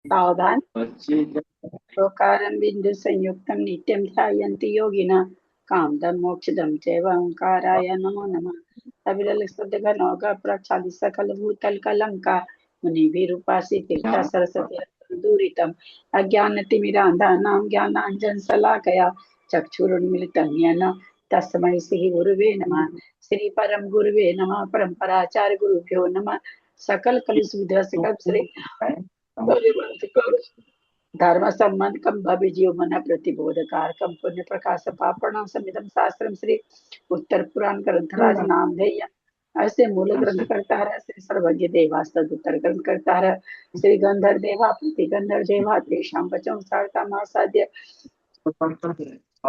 सावधान लोकारं बिंदु संयुक्तं नित्यं ध्यायन्ति योगिनः कामदं मोक्षदं चैव ओंकाराय नमो नमः। कपिल स्तुति घनौघ प्रचालि सकल भूतल कलंका मुनि विरूपासी तीर्थ सरस्वती दूरितम अज्ञानतिमिरान्धानां ज्ञानाञ्जन शलाकया चक्षुरुन्मिलितं येन तस्मै श्री गुरुवे नमः। श्री परम गुरुवे नमः। परम्पराचार्य गुरुभ्यो नमः। सकल कलुष विध्वस्त श्री धर्म संबंध कम भव्य जीव मन प्रतिबोधकार कम पुण्य प्रकाश पापण समितम शास्त्रम श्री उत्तर पुराण ग्रंथराज नाम धेय ऐसे मूल ग्रंथ करता है श्री सर्वज्ञ देवास्तद उत्तर ग्रंथ करता है श्री गंधर देवा प्रति गंधर देवा तेषां वचन सारता मासाद्य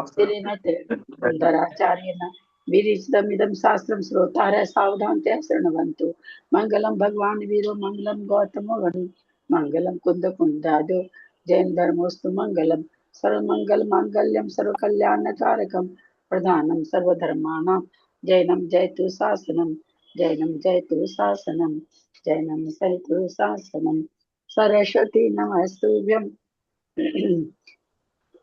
श्रीमते गंधराचार्य न विरिचितमिदं शास्त्रं श्रोतारः सावधान ते शृण्वन्तु। मंगलम भगवान वीरो मंगलम गौतमो वनु मंगलम कुंद कुंदादो जैन धर्मोस्तु मंगलम सर्वमंगल मांगल्यम सर्वकल्याणकारकम प्रधानम सर्वधर्माणां जैनम जयतु शासनम जैनम जयतु शासनम जैनम जयतु शासनम सरस्वती नमस्तुभ्यं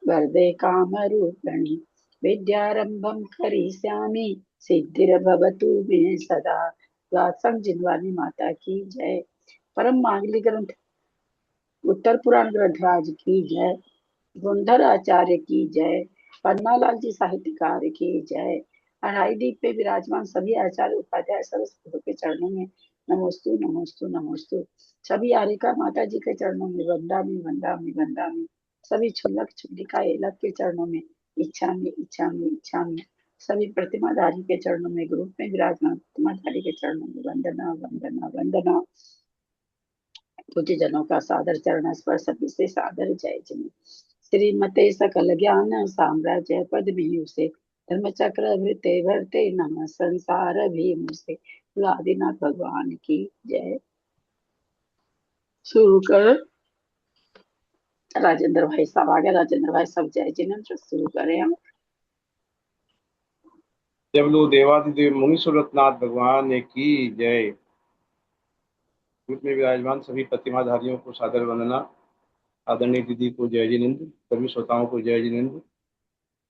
वरदे कामरूपिणि विद्यारंभं करिष्यामि सिद्धिर्भवतु मे सदा। व्यासंग जिनवानी माता की जय। परम मांगलिक ग्रंथ उत्तर पुराण ग्रंथराज की जय। गुंधर आचार्य की जय। पन्नालाल जी साहित्यकार की जय। अढ़ाई दीप पे विराजमान सभी आचार्य उपाध्याय सरस्वती के चरणों में नमोस्तु नमोस्तु नमोस्तु। सभी आर्यका माता जी के चरणों में वंदामी वंदामी वंदामी। सभी क्षुल्लक क्षुल्लिका एलक के चरणों में इच्छा में इच्छा में इच्छा में। सभी प्रतिमाधारी के चरणों में ग्रुप में विराजमान प्रतिमाधारी के चरणों में वंदना वंदना वंदना। पूज्य जनों का सादर चरण स्पर्श से सादर जय जन। श्रीमते सकल ज्ञान साम्राज्य पद से धर्म चक्र भृते भरते नम संसार भीम से आदिनाथ भगवान की जय। शुरू कर। राजेंद्र भाई साहब आ गए। राजेंद्र भाई सब जय जिनेंद्र शुरू करें हम। जब लो देवादिदेव मुनि सुरतनाथ भगवान की जय। ग्रुप में विराजमान सभी प्रतिमाधारियों को सादर वंदना। आदरणीय दीदी को जय जिनेंद्र, सभी श्रोताओं को जय जिनेंद्र।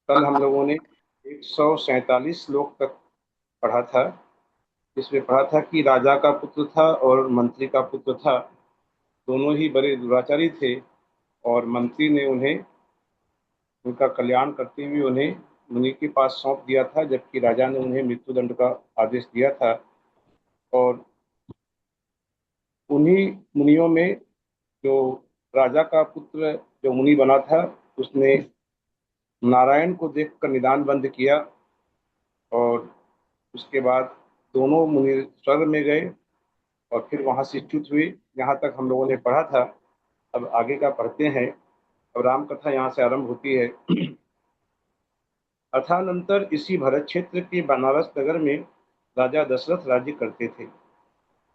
कल हम लोगों ने 147 श्लोक तक पढ़ा था। इसमें पढ़ा था कि राजा का पुत्र था और मंत्री का पुत्र था, दोनों ही बड़े दुराचारी थे और मंत्री ने उन्हें उनका कल्याण करते हुए उन्हें मुनि के पास सौंप दिया था, जबकि राजा ने उन्हें मृत्युदंड का आदेश दिया था। और उन्हीं मुनियों में जो राजा का पुत्र जो मुनि बना था, उसने नारायण को देखकर निदान बंद किया और उसके बाद दोनों मुनि स्वर्ग में गए और फिर वहां से च्युत हुए। यहाँ तक हम लोगों ने पढ़ा था। अब आगे का पढ़ते हैं। अब राम कथा यहाँ से आरंभ होती है। अथानंतर इसी भरत क्षेत्र के बनारस नगर में राजा दशरथ राज्य करते थे।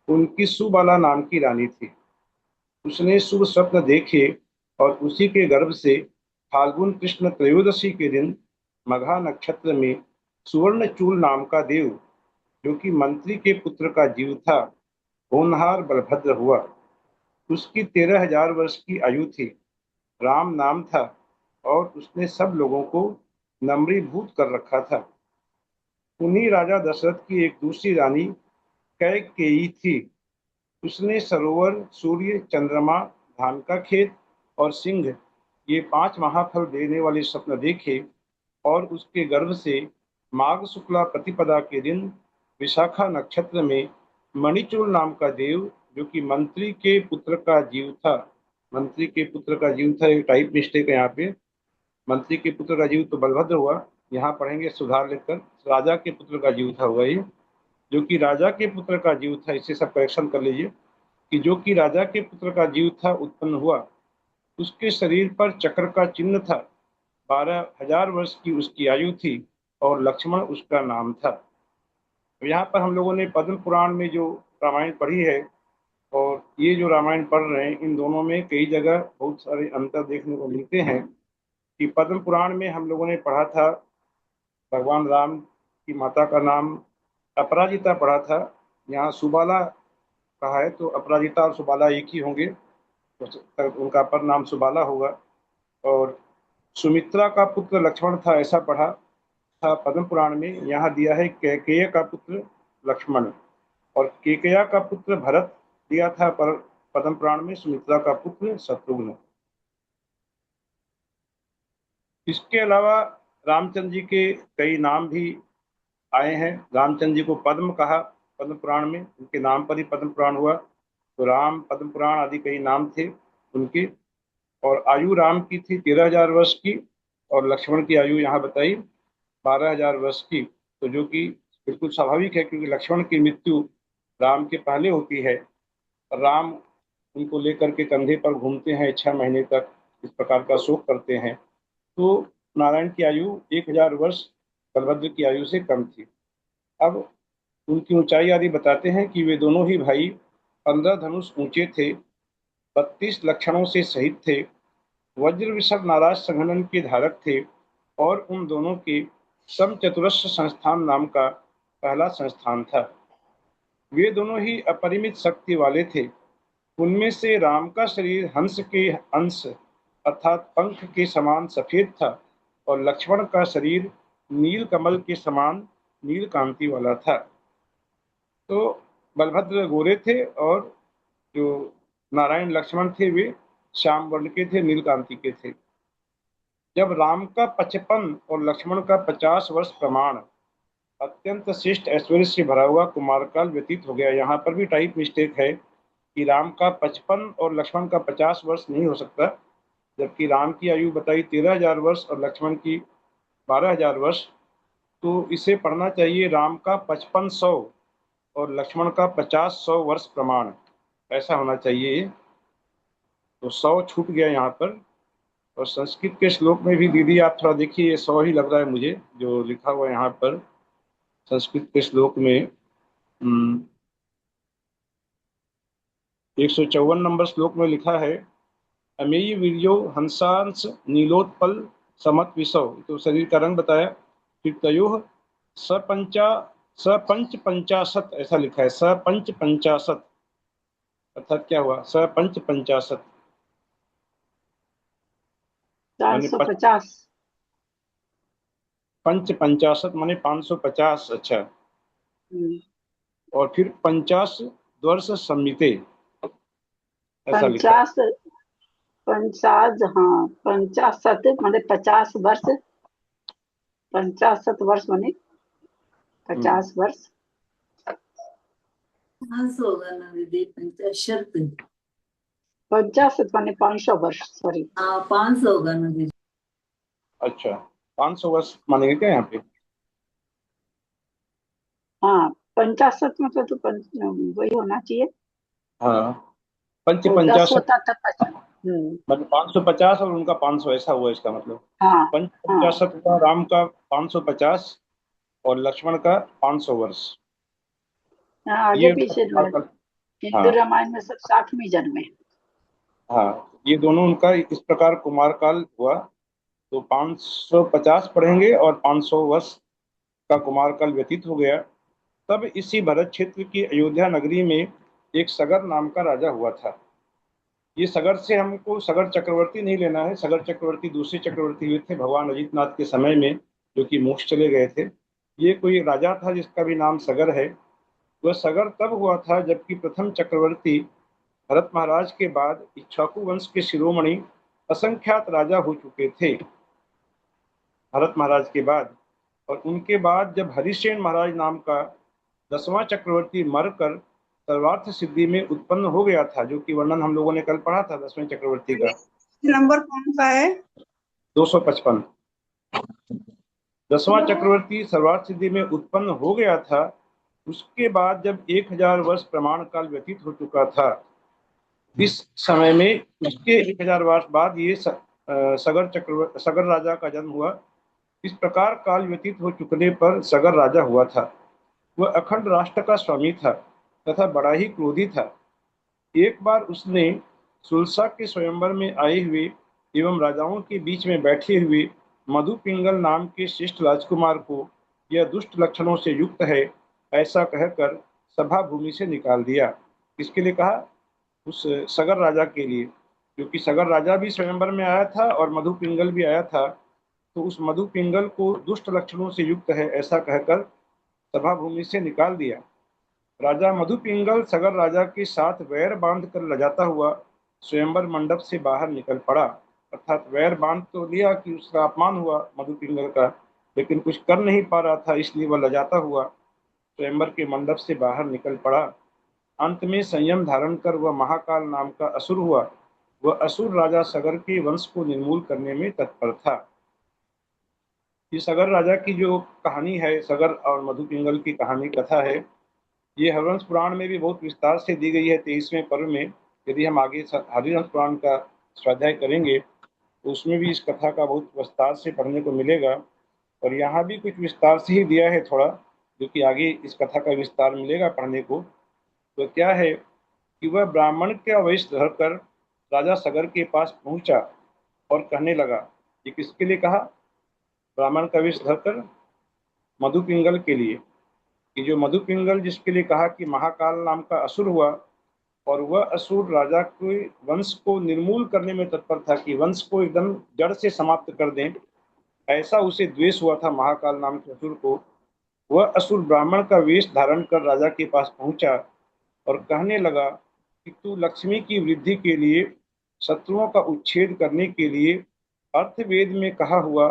उनकी सुबाला नाम की रानी थी। उसने शुभ स्वप्न देखे और उसी के गर्भ से फाल्गुन कृष्ण त्रयोदशी के दिन मघा नक्षत्र में सुवर्णचूल नाम का देव, जो कि मंत्री के पुत्र का जीव था, होनहार बलभद्र हुआ। उसकी 13,000 वर्ष की आयु थी। राम नाम था और उसने सब लोगों को नम्रीभूत कर रखा था। उन्हीं राजा दशरथ की एक दूसरी रानी कैकेयी थी। उसने सरोवर, सूर्य, चंद्रमा, धान का खेत और सिंह, ये 5 महाफल देने वाले स्वप्न देखे और उसके गर्भ से माघ शुक्ला प्रतिपदा के दिन विशाखा नक्षत्र में मणिचूल नाम का देव, जो कि मंत्री के पुत्र का जीव था, मंत्री के पुत्र का जीव था, एक टाइप मिस्टेक है यहाँ पे। मंत्री के पुत्र का जीव तो बलभद्र हुआ, यहाँ पढ़ेंगे सुधार लिखकर राजा के पुत्र का जीव था हुआ ये, जो कि राजा के पुत्र का जीव था। इसे सब करेक्शन कर लीजिए कि जो कि राजा के पुत्र का जीव था उत्पन्न हुआ। उसके शरीर पर चक्र का चिन्ह था। 12,000 वर्ष की उसकी आयु थी और लक्ष्मण उसका नाम था। यहाँ पर हम लोगों ने पद्म पुराण में जो रामायण पढ़ी है और ये जो रामायण पढ़ रहे हैं, इन दोनों में कई जगह बहुत सारे अंतर देखने को मिलते हैं। कि पद्म पुराण में हम लोगों ने पढ़ा था भगवान राम की माता का नाम अपराजिता पढ़ा था। यहाँ सुबाला कहा है, तो अपराजिता और सुबाला एक ही होंगे। उनका अपर नाम सुबाला होगा। और सुमित्रा का पुत्र लक्ष्मण था, ऐसा पढ़ा था पद्म पुराण में। यहाँ दिया है कैकेय का पुत्र लक्ष्मण, और केकया का पुत्र भरत दिया था पर पद्म पुराण में सुमित्रा का पुत्र शत्रुघ्न। इसके अलावा रामचंद्र जी के कई नाम भी आए हैं। रामचंद्र जी को पद्म कहा पद्म पुराण में, उनके नाम पर ही पद्म पुराण हुआ। तो राम, पद्म पुराण आदि कई नाम थे उनके। और आयु राम की थी 13,000 वर्ष की, और लक्ष्मण की आयु यहाँ बताई 12,000 वर्ष की। तो जो कि बिल्कुल स्वाभाविक है, क्योंकि लक्ष्मण की मृत्यु राम के पहले होती है। राम उनको लेकर के कंधे पर घूमते हैं 6 महीने तक, इस प्रकार का शोक करते हैं। तो नारायण की आयु 1,000 वर्ष बलभद्र की आयु से कम थी। अब उनकी ऊंचाई आदि बताते हैं कि वे दोनों ही भाई 15 धनुष ऊंचे थे, 32 लक्षणों से सहित थे, वज्र विषभ नाराज संघनन के धारक थे, और उन दोनों के समचतुरस्र संस्थान नाम का पहला संस्थान था। वे दोनों ही अपरिमित शक्ति वाले थे। उनमें से राम का शरीर हंस के अंश अर्थात पंख के समान सफेद था, और लक्ष्मण का शरीर नील कमल के समान नील कांति वाला था। तो बलभद्र गोरे थे, और जो नारायण लक्ष्मण थे वे श्याम वर्ण के थे, नील कांति के थे। जब राम का 55 और लक्ष्मण का 50 वर्ष प्रमाण अत्यंत श्रेष्ठ ऐश्वर्य से भरा हुआ कुमार काल व्यतीत हो गया। यहाँ पर भी टाइप मिस्टेक है कि राम का 55 और लक्ष्मण का 50 वर्ष नहीं हो सकता, जबकि राम की आयु बताई 13,000 वर्ष और लक्ष्मण की 12,000 वर्ष। तो इसे पढ़ना चाहिए राम का 5500 और लक्ष्मण का 50 वर्ष प्रमाण, ऐसा होना चाहिए। तो 100 छूट गया यहाँ पर। और संस्कृत के श्लोक में भी दीदी आप थोड़ा देखिए, ये 100 ही लग रहा है मुझे जो लिखा हुआ है यहाँ पर संस्कृत के श्लोक में। 154 नंबर श्लोक में लिखा है, अमेय वीर्यो हंसांश नीलोत्पल समत विसव। तो शरीर का रंग बताया। फिर तयोः सपंचा सपंच पंचाशत, ऐसा लिखा है सपंच पंचाशत, अर्थात क्या हुआ सपंच पंचाशत माने 450। पंच पंचाशत माने 550। अच्छा। हम्म, और फिर 50 वर्ष संमिते, ऐसा लिखा है। 50, 50, हाँ 50 मतलब 50 वर्ष, 50 वर्ष माने हम्म, 50 वर्ष। 500 होगा ना दीदी, 50 50 माने 500 वर्ष, सॉरी। हाँ 500 होगा ना दीदी। अच्छा, 500 वर्ष मानेंगे क्या यहाँ पे? हाँ 50 मतलब तो वही होना चाहिए। हाँ, पंच वो 10 पंचाशत होता तब 50। हम्म। मतलब 550 और उनका 500, ऐसा हुआ इसका मतलब। हाँ पंच हाँ पंचाशत का राम का 550 और लक्ष्मण का 500 वर्ष। हाँ, आगे ये उनका पीछे जो कुमार है। काल। हिंदू हाँ रामायण में सब 60वीं जन्म में। हाँ, ये दोनों उनका इस प्रकार कुमार काल हुआ। तो 550 पढ़ेंगे और 500 वर्ष का कुमार काल व्यतीत हो गया। तब इसी भरत क्षेत्र की अयोध्या नगरी में एक सगर नाम का राजा हुआ था। ये सगर से हमको सगर चक्रवर्ती नहीं लेना है, सगर चक्रवर्ती दूसरे चक्रवर्ती हुए थे भगवान अजितनाथ के समय में, जो कि मोक्ष चले गए थे। ये कोई राजा था जिसका भी नाम सगर है। वह सगर तब हुआ था जबकि प्रथम चक्रवर्ती भरत महाराज के बाद इक्ष्वाकु वंश के शिरोमणि असंख्यात राजा हो चुके थे भरत महाराज के बाद। और उनके बाद जब हरिसेन महाराज नाम का 10वां चक्रवर्ती मरकर सर्वार्थ सिद्धि में उत्पन्न हो गया था, जो कि वर्णन हम लोगों ने कल पढ़ा था 10वें चक्रवर्ती का। नंबर कौन सा है? 255। 10वां चक्रवर्ती सर्वार्थ सिद्धि में उत्पन्न हो गया था। उसके बाद जब 1,000 वर्ष प्रमाण काल व्यतीत हो चुका था, इस समय में उसके 1,000 वर्ष बाद ये सगर राजा का जन्म हुआ। इस प्रकार काल व्यतीत हो चुकने पर सगर राजा हुआ था। वह अखंड राष्ट्र का स्वामी था तथा बड़ा ही क्रोधी था। एक बार उसने सुलसा के स्वयंवर में आए हुए एवं राजाओं के बीच में बैठे हुए मधु पिंगल नाम के श्रेष्ठ राजकुमार को यह दुष्ट लक्षणों से युक्त है ऐसा कहकर सभा भूमि से निकाल दिया। किसके लिए कहा? उस सगर राजा के लिए। क्योंकि सगर राजा भी स्वयंवर में आया था और मधु पिंगल भी आया था, तो उस मधु पिंगल को दुष्ट लक्षणों से युक्त है ऐसा कहकर सभा भूमि से निकाल दिया। राजा मधु पिंगल सगर राजा के साथ वैर बांध कर लजाता हुआ स्वयंवर मंडप से बाहर निकल पड़ा। अर्थात वैर बांध तो लिया कि उसका अपमान हुआ मधु पिंगल का, लेकिन कुछ कर नहीं पा रहा था, इसलिए वह लजाता हुआ स्वयंवर के मंडप से बाहर निकल पड़ा। अंत में संयम धारण कर वह महाकाल नाम का असुर हुआ। वह असुर राजा सगर के वंश को निर्मूल करने में तत्पर था। ये सगर राजा की जो कहानी है, सगर और मधु पिंगल की कहानी कथा है, ये हरिवंश पुराण में भी बहुत विस्तार से दी गई है 23वें पर्व में। यदि हम आगे हरिवंश पुराण का स्वाध्याय करेंगे तो उसमें भी इस कथा का बहुत विस्तार से पढ़ने को मिलेगा। और यहाँ भी कुछ विस्तार से ही दिया है थोड़ा, जो कि आगे इस कथा का विस्तार मिलेगा पढ़ने को। तो क्या है कि वह ब्राह्मण का वेश धरकर राजा सगर के पास पहुंचा और कहने लगा। ये किसके लिए कहा? ब्राह्मण का वेश धरकर मधु पिंगल के लिए, कि जो मधु पिंगल जिसके लिए कहा कि महाकाल नाम का असुर हुआ और वह असुर राजा के वंश को निर्मूल करने में तत्पर था, कि वंश को एकदम जड़ से समाप्त कर दें, ऐसा उसे द्वेष हुआ था महाकाल नाम के असुर को। वह असुर ब्राह्मण का वेश धारण कर राजा के पास पहुंचा और कहने लगा कि तू लक्ष्मी की वृद्धि के लिए, शत्रुओं का उच्छेद करने के लिए अर्थवेद में कहा हुआ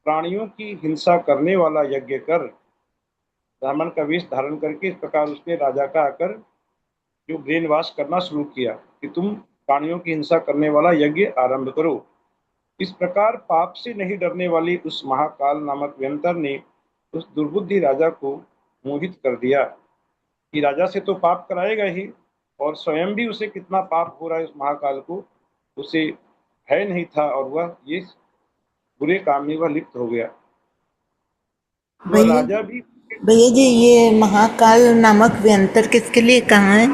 प्राणियों की हिंसा करने वाला यज्ञ कर। ब्राह्मण का वेश धारण करके इस प्रकार उसने राजा का आकर जो ब्रेन वॉश करना शुरू किया कि तुम प्राणियों की हिंसा करने वाला यज्ञ आरंभ करो। इस प्रकार पाप से नहीं डरने वाली उस महाकाल नामक व्यंतर ने उस दुर्बुद्धि राजा को मोहित कर दिया कि राजा से तो पाप कराएगा ही, और स्वयं भी उसे कितना पाप हो रहा है उस महाकाल को उसे है नहीं था, और वह ये बुरे काम में वह लिप्त हो गया। वह भैया राजा भी भैया जी, ये महाकाल नामक व्यंतर किसके लिए कहा है?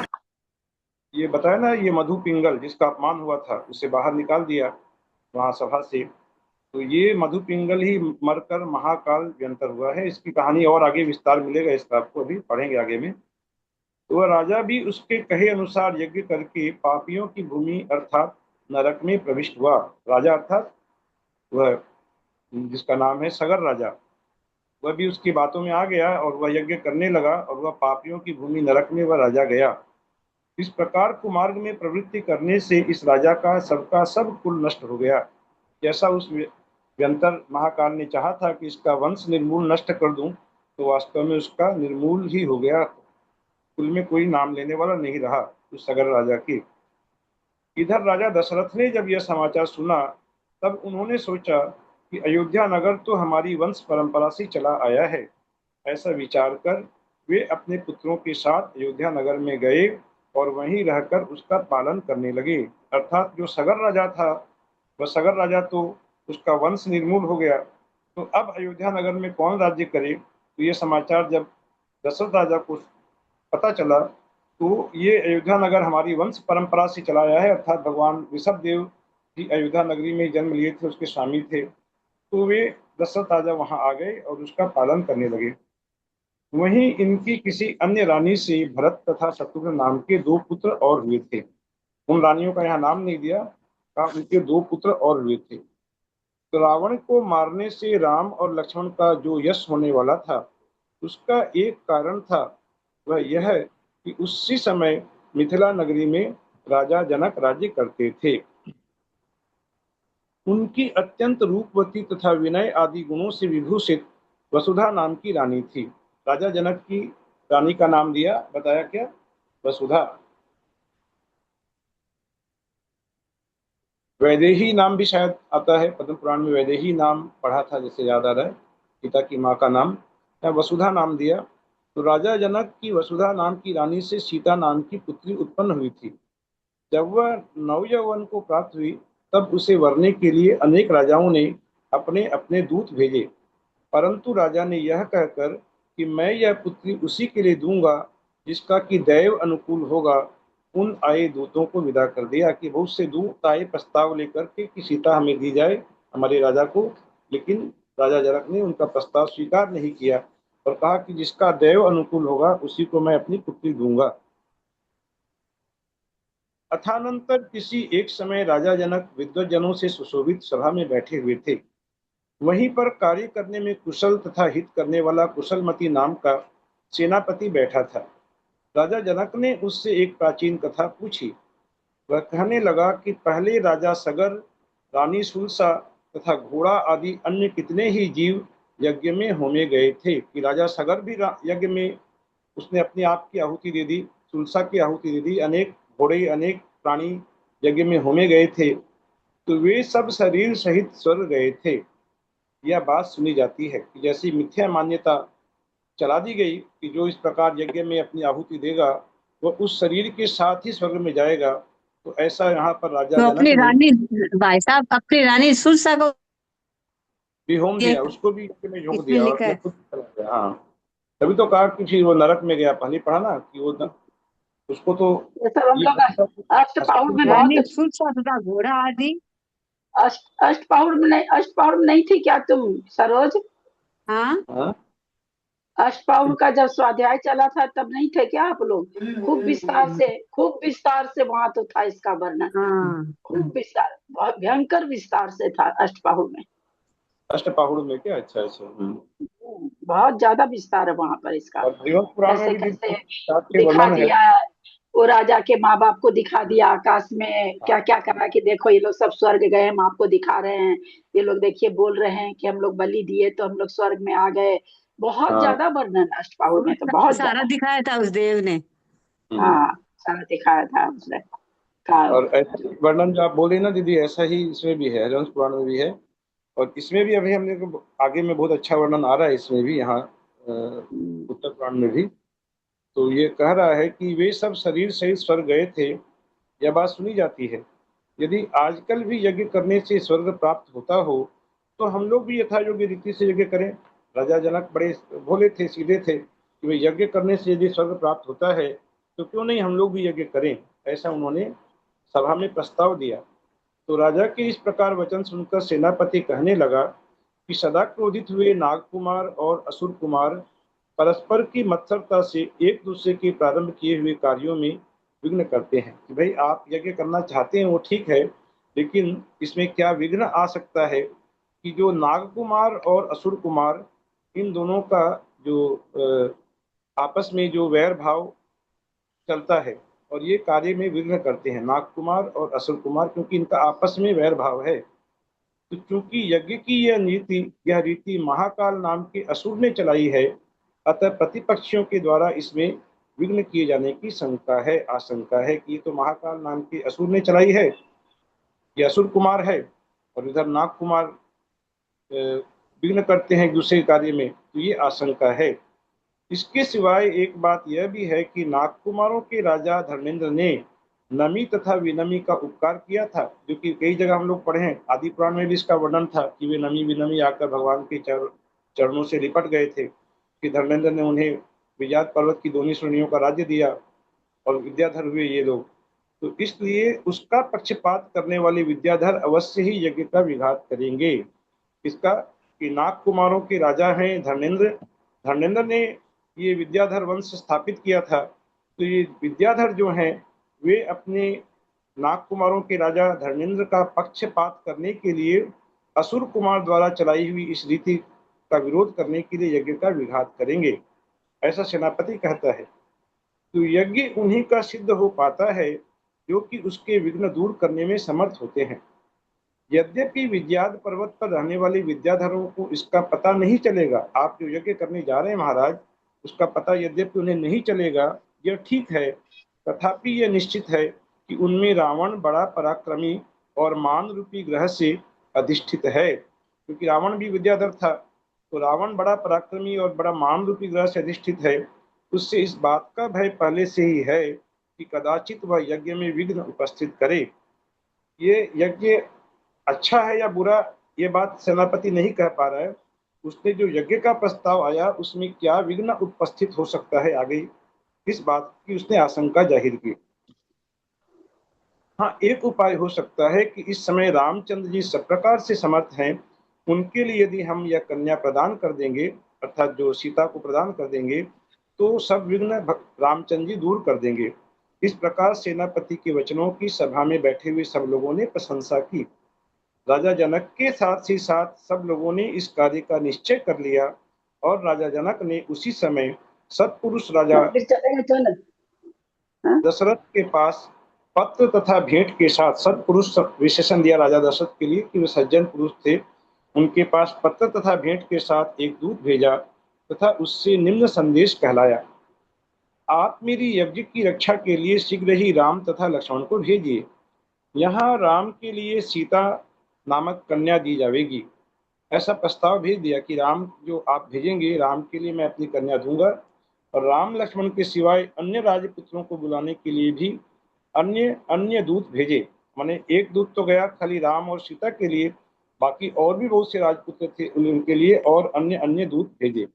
ये बताया ना, ये मधु पिंगल जिसका अपमान हुआ था उसे बाहर निकाल दिया वहां सभा से, तो ये मधु पिंगल ही मरकर महाकाल व्यंतर हुआ है। इसकी कहानी और आगे विस्तार मिलेगा, इसका आपको अभी पढ़ेंगे आगे में। तो वह राजा भी उसके कहे अनुसार यज्ञ करके पापियों की भूमि अर्थात नरक में प्रविष्ट हुआ। राजा अर्थात वह जिसका नाम है सगर राजा, वह भी उसकी बातों में आ गया और वह यज्ञ करने लगा, और वह पापियों की भूमि नरक में वह राजा गया। इस प्रकार कुमार्ग में प्रवृत्ति करने से इस राजा का सबका सब कुल नष्ट हो गया। जैसा उस व्यंतर महाकाल ने चाहा था कि इसका वंश निर्मूल नष्ट कर दूं, तो वास्तव में उसका निर्मूल ही हो गया। कुल में कोई नाम लेने वाला नहीं रहा उस सगर राजा की। इधर राजा दशरथ ने जब यह समाचार सुना, तब उन्होंने सोचा कि अयोध्या नगर तो हमारी वंश परंपरा से चला आया है। ऐसा विचार कर वे अपने पुत्रों के साथ अयोध्या नगर में गए और वहीं रहकर उसका पालन करने लगे। अर्थात जो सगर राजा था, वह सगर राजा तो उसका वंश निर्मूल हो गया, तो अब अयोध्या नगर में कौन राज्य करे। तो ये समाचार जब दशरथ राजा को पता चला, तो ये अयोध्या नगर हमारी वंश परंपरा से चला आया है, अर्थात भगवान ऋषभ देव भी अयोध्या नगरी में जन्म लिए थे, उसके स्वामी थे। तो वे दशरथ राजा वहां आ गए और उसका पालन करने लगे। वहीं इनकी किसी अन्य रानी से भरत तथा शत्रुघ्न नाम के दो पुत्र और हुए थे। उन रानियों का यहाँ नाम नहीं दिया, कहा उनके दो पुत्र और हुए थे। तो रावण को मारने से राम और लक्ष्मण का जो यश होने वाला था, उसका एक कारण था, वह यह है कि उसी समय मिथिला नगरी में राजा जनक राज्य करते थे। उनकी अत्यंत रूपवती तथा विनय आदि गुणों से विभूषित वसुधा नाम की रानी थी। राजा जनक की रानी का नाम दिया, बताया क्या? वसुधा। वैदेही नाम भी शायद आता है, पद्म पुराण में वैदेही नाम पढ़ा था, जैसे याद आ रहा है, पिता की माँ का नाम, या वसुधा नाम दिया। तो राजा जनक की वसुधा नाम की रानी से सीता नाम की पुत्री उत्पन्न हुई थी। जब वह नवयौवन को प्राप्त हुई, तब उसे वरने के लिए अनेक राजाओं ने अपने अपने दूत भेजे, परंतु राजा ने यह कहकर कि मैं यह पुत्री उसी के लिए दूंगा जिसका कि दैव अनुकूल होगा, उन आए दूतों को विदा कर दिया। कि बहुत से दूत आए प्रस्ताव लेकर के कि सीता हमें दी जाए, हमारे राजा को, लेकिन राजा जनक ने उनका प्रस्ताव स्वीकार नहीं किया और कहा कि जिसका दैव अनुकूल होगा उसी को मैं अपनी पुत्री दूंगा। अथानंतर किसी एक समय राजा जनक विद्वज्जनों से सुशोभित सभा में बैठे हुए थे। वहीं पर कार्य करने में कुशल तथा हित करने वाला कुशलमती नाम का सेनापति बैठा था। राजा जनक ने उससे एक प्राचीन कथा पूछी। वह कहने लगा कि पहले राजा सगर, रानी सुलसा तथा घोड़ा आदि अन्य कितने ही जीव यज्ञ में होमे गए थे कि राजा सगर भी यज्ञ में उसने अपने आप की आहुति दे दी, सुलसा की आहुति दे दी, अनेक घोड़े अनेक प्राणी यज्ञ में होमे गए थे, तो वे सब शरीर सहित स्वर्ग गए थे। यह बात सुनी जाती है कि जैसी मिथ्या मान्यता चला दी गई कि जो इस प्रकार यज्ञ में अपनी आहुति देगा वह उस शरीर के साथ ही स्वर्ग में जाएगा, तो ऐसा यहाँ पर राजा तो जनक अपनी ने रानी, भाई साहब, अपनी रानी सुरसा को भी होम ये दिया, उसको भी यज्ञ में झोंक इसमें दिया और लिखा अपने है। खुद चला गया। हाँ, तभी तो कहा कि फिर वो नरक में गया। पहले पढ़ा ना कि वो उसको तो ये सब हम ये लोग अष्टपाहुड़ में रानी बहुत सुरसा तथा घोड़ा आदि। अष्टपाहुड़ में नहीं, अष्टपाहुड़ में नहीं थी क्या तुम सरोज? हाँ, हाँ? अष्टपाहुड़ का जब स्वाध्याय चला था तब नहीं थे क्या आप लोग? खूब विस्तार से वहां तो था इसका वर्णन, हाँ, खूब विस्तार, बहुत भयंकर विस्तार से था अष्टपाहुड़ में। अष्टपाहुड़ में क्या? अच्छा अच्छा। बहुत ज्यादा विस्तार है वहां पर इसका। और हरिवंश पुराण में कैसे भी कैसे साथ के दिखा वर्णन है। दिया, वो राजा के माँ बाप को दिखा दिया आकाश में क्या क्या करा कि देखो ये लोग सब स्वर्ग गए, हम आपको दिखा रहे हैं, ये लोग देखिए बोल रहे हैं कि हम लोग बलि दिए तो हम लोग स्वर्ग में आ गए। बहुत हाँ। ज्यादा वर्णन अष्टपाहुड़ में, तो बहुत सारा ज्यादा। दिखाया था उस देव ने। हाँ, सारा दिखाया था उसने का। और ऐसे वर्णन जो आप बोले ना दीदी, ऐसा ही इसमें भी है, हरिवंश पुराण में भी है। और इसमें भी अभी हमने को आगे में बहुत अच्छा वर्णन आ रहा है इसमें भी, यहाँ उत्तर पुराण में भी। तो ये कह रहा है कि वे सब शरीर सहित स्वर्ग गए थे। यह बात सुनी जाती है। यदि आजकल भी यज्ञ करने से स्वर्ग प्राप्त होता हो तो हम लोग भी यथा योग्य रीति से यज्ञ करें। राजा जनक बड़े भोले थे, सीधे थे कि वे यज्ञ करने से यदि स्वर्ग प्राप्त होता है तो क्यों नहीं हम लोग भी यज्ञ करें, ऐसा उन्होंने सभा में प्रस्ताव दिया। तो राजा के इस प्रकार वचन सुनकर सेनापति कहने लगा कि सदा क्रोधित हुए नागकुमार और असुर कुमार परस्पर की मत्सरता से एक दूसरे के प्रारंभ किए हुए कार्यों में विघ्न करते हैं। कि भाई आप यज्ञ करना चाहते हैं वो ठीक है, लेकिन इसमें क्या विघ्न आ सकता है कि जो नागकुमार और असुर कुमार, इन दोनों का जो आपस में जो वैर भाव चलता है और ये कार्य में विघ्न करते हैं, नागकुमार और असुर कुमार, क्योंकि इनका आपस में वैर भाव है। तो चूंकि यज्ञ की यह रीति महाकाल नाम के असुर ने चलाई है, अतः प्रतिपक्षियों के द्वारा इसमें विघ्न किए जाने की आशंका है कि ये तो महाकाल नाम के असुर ने चलाई है, ये असुर कुमार है, और इधर नाग कुमार विघ्न करते हैं एक दूसरे कार्य में, तो ये आशंका है। इसके सिवाय एक बात यह भी है कि नागकुमारों के राजा धर्मेंद्र ने नमी तथा विनमी का उपकार किया था, जो कि कई जगह हम लोग पढ़े हैं। आदि पुराण में भी इसका वर्णन था कि वे नमी विनमी आकर भगवान के चरणों से लिपट गए थे कि धर्मेंद्र ने उन्हें विजात पर्वत की दोनों श्रेणियों का राज्य दिया और विद्याधर हुए ये लोग। तो इसलिए उसका पक्षपात करने वाले विद्याधर अवश्य ही यज्ञ का विघात करेंगे। इसका कि नाग कुमारों के राजा हैं धर्मेंद्र ने ये विद्याधर वंश स्थापित किया था। तो ये विद्याधर जो हैं वे अपने नाग कुमारों के राजा धर्मेंद्र का पक्षपात करने के लिए असुर कुमार द्वारा चलाई हुई इस रीति का विरोध करने के लिए यज्ञ का विघात करेंगे, ऐसा सेनापति कहता है। तो यज्ञ उन्हीं का सिद्ध हो पाता है जो कि उसके विघ्न दूर करने में समर्थ होते हैं। यद्यपि विद्याध पर्वत पर रहने वाले विद्याधरों को इसका पता नहीं चलेगा, आप जो यज्ञ करने जा रहे हैं महाराज, उसका पता यद्यपि उन्हें नहीं चलेगा, यह ठीक है, तथापि यह निश्चित है कि उनमें रावण बड़ा पराक्रमी और मान रूपी ग्रह से अधिष्ठित है। क्योंकि रावण भी विद्याधर था, तो रावण बड़ा पराक्रमी और बड़ा मान रूपी ग्रह से अधिष्ठित है। उससे इस बात का भय पहले से ही है कि कदाचित वह यज्ञ में विघ्न उपस्थित करे। ये यज्ञ अच्छा है या बुरा, ये बात सेनापति नहीं कह पा रहा है। उसने जो यज्ञ का प्रस्ताव आया उसमें क्या विघ्न उपस्थित हो सकता है आगे, इस बात की उसने आशंका जाहिर की। हाँ, एक उपाय हो सकता है कि इस समय रामचंद्र जी सब प्रकार से समर्थ हैं, उनके लिए यदि हम यह कन्या प्रदान कर देंगे, अर्थात जो सीता को प्रदान कर देंगे, तो सब विघ्न रामचंद्र जी दूर कर देंगे। इस प्रकार सेनापति के वचनों की सभा में बैठे हुए सब लोगों ने प्रशंसा की। राजा जनक के साथ ही साथ सब लोगों ने इस कार्य का निश्चय कर लिया और राजा जनक ने उसी समय सत्पुरुष राजा मंदिर चलेगा चल। हाँ? दशरथ के पास पत्र तथा भेंट के साथ सत्पुरुष विशेषण दिया राजा दशरथ के लिए कि वे सज्जन पुरुष थे। उनके पास पत्र तथा भेंट के साथ एक दूत भेजा तथा उससे निम्न संदेश कहलाया। आप मेरी यज्ञ की रक्षा के लिए शीघ्र ही राम तथा लक्ष्मण को भेजिए। यहाँ राम के लिए सीता नामक कन्या दी जाएगी। ऐसा प्रस्ताव भेज दिया कि राम जो आप भेजेंगे, राम के लिए मैं अपनी कन्या दूंगा और राम लक्ष्मण के सिवाय अन्य राजपुत्रों को बुलाने के लिए भी अन्य अन्य दूत भेजे। माने एक दूत तो गया खाली राम और सीता के लिए, बाकी और भी बहुत से राजपुत्र थे, उनके लिए और अन्य अन्य दूत भेजे।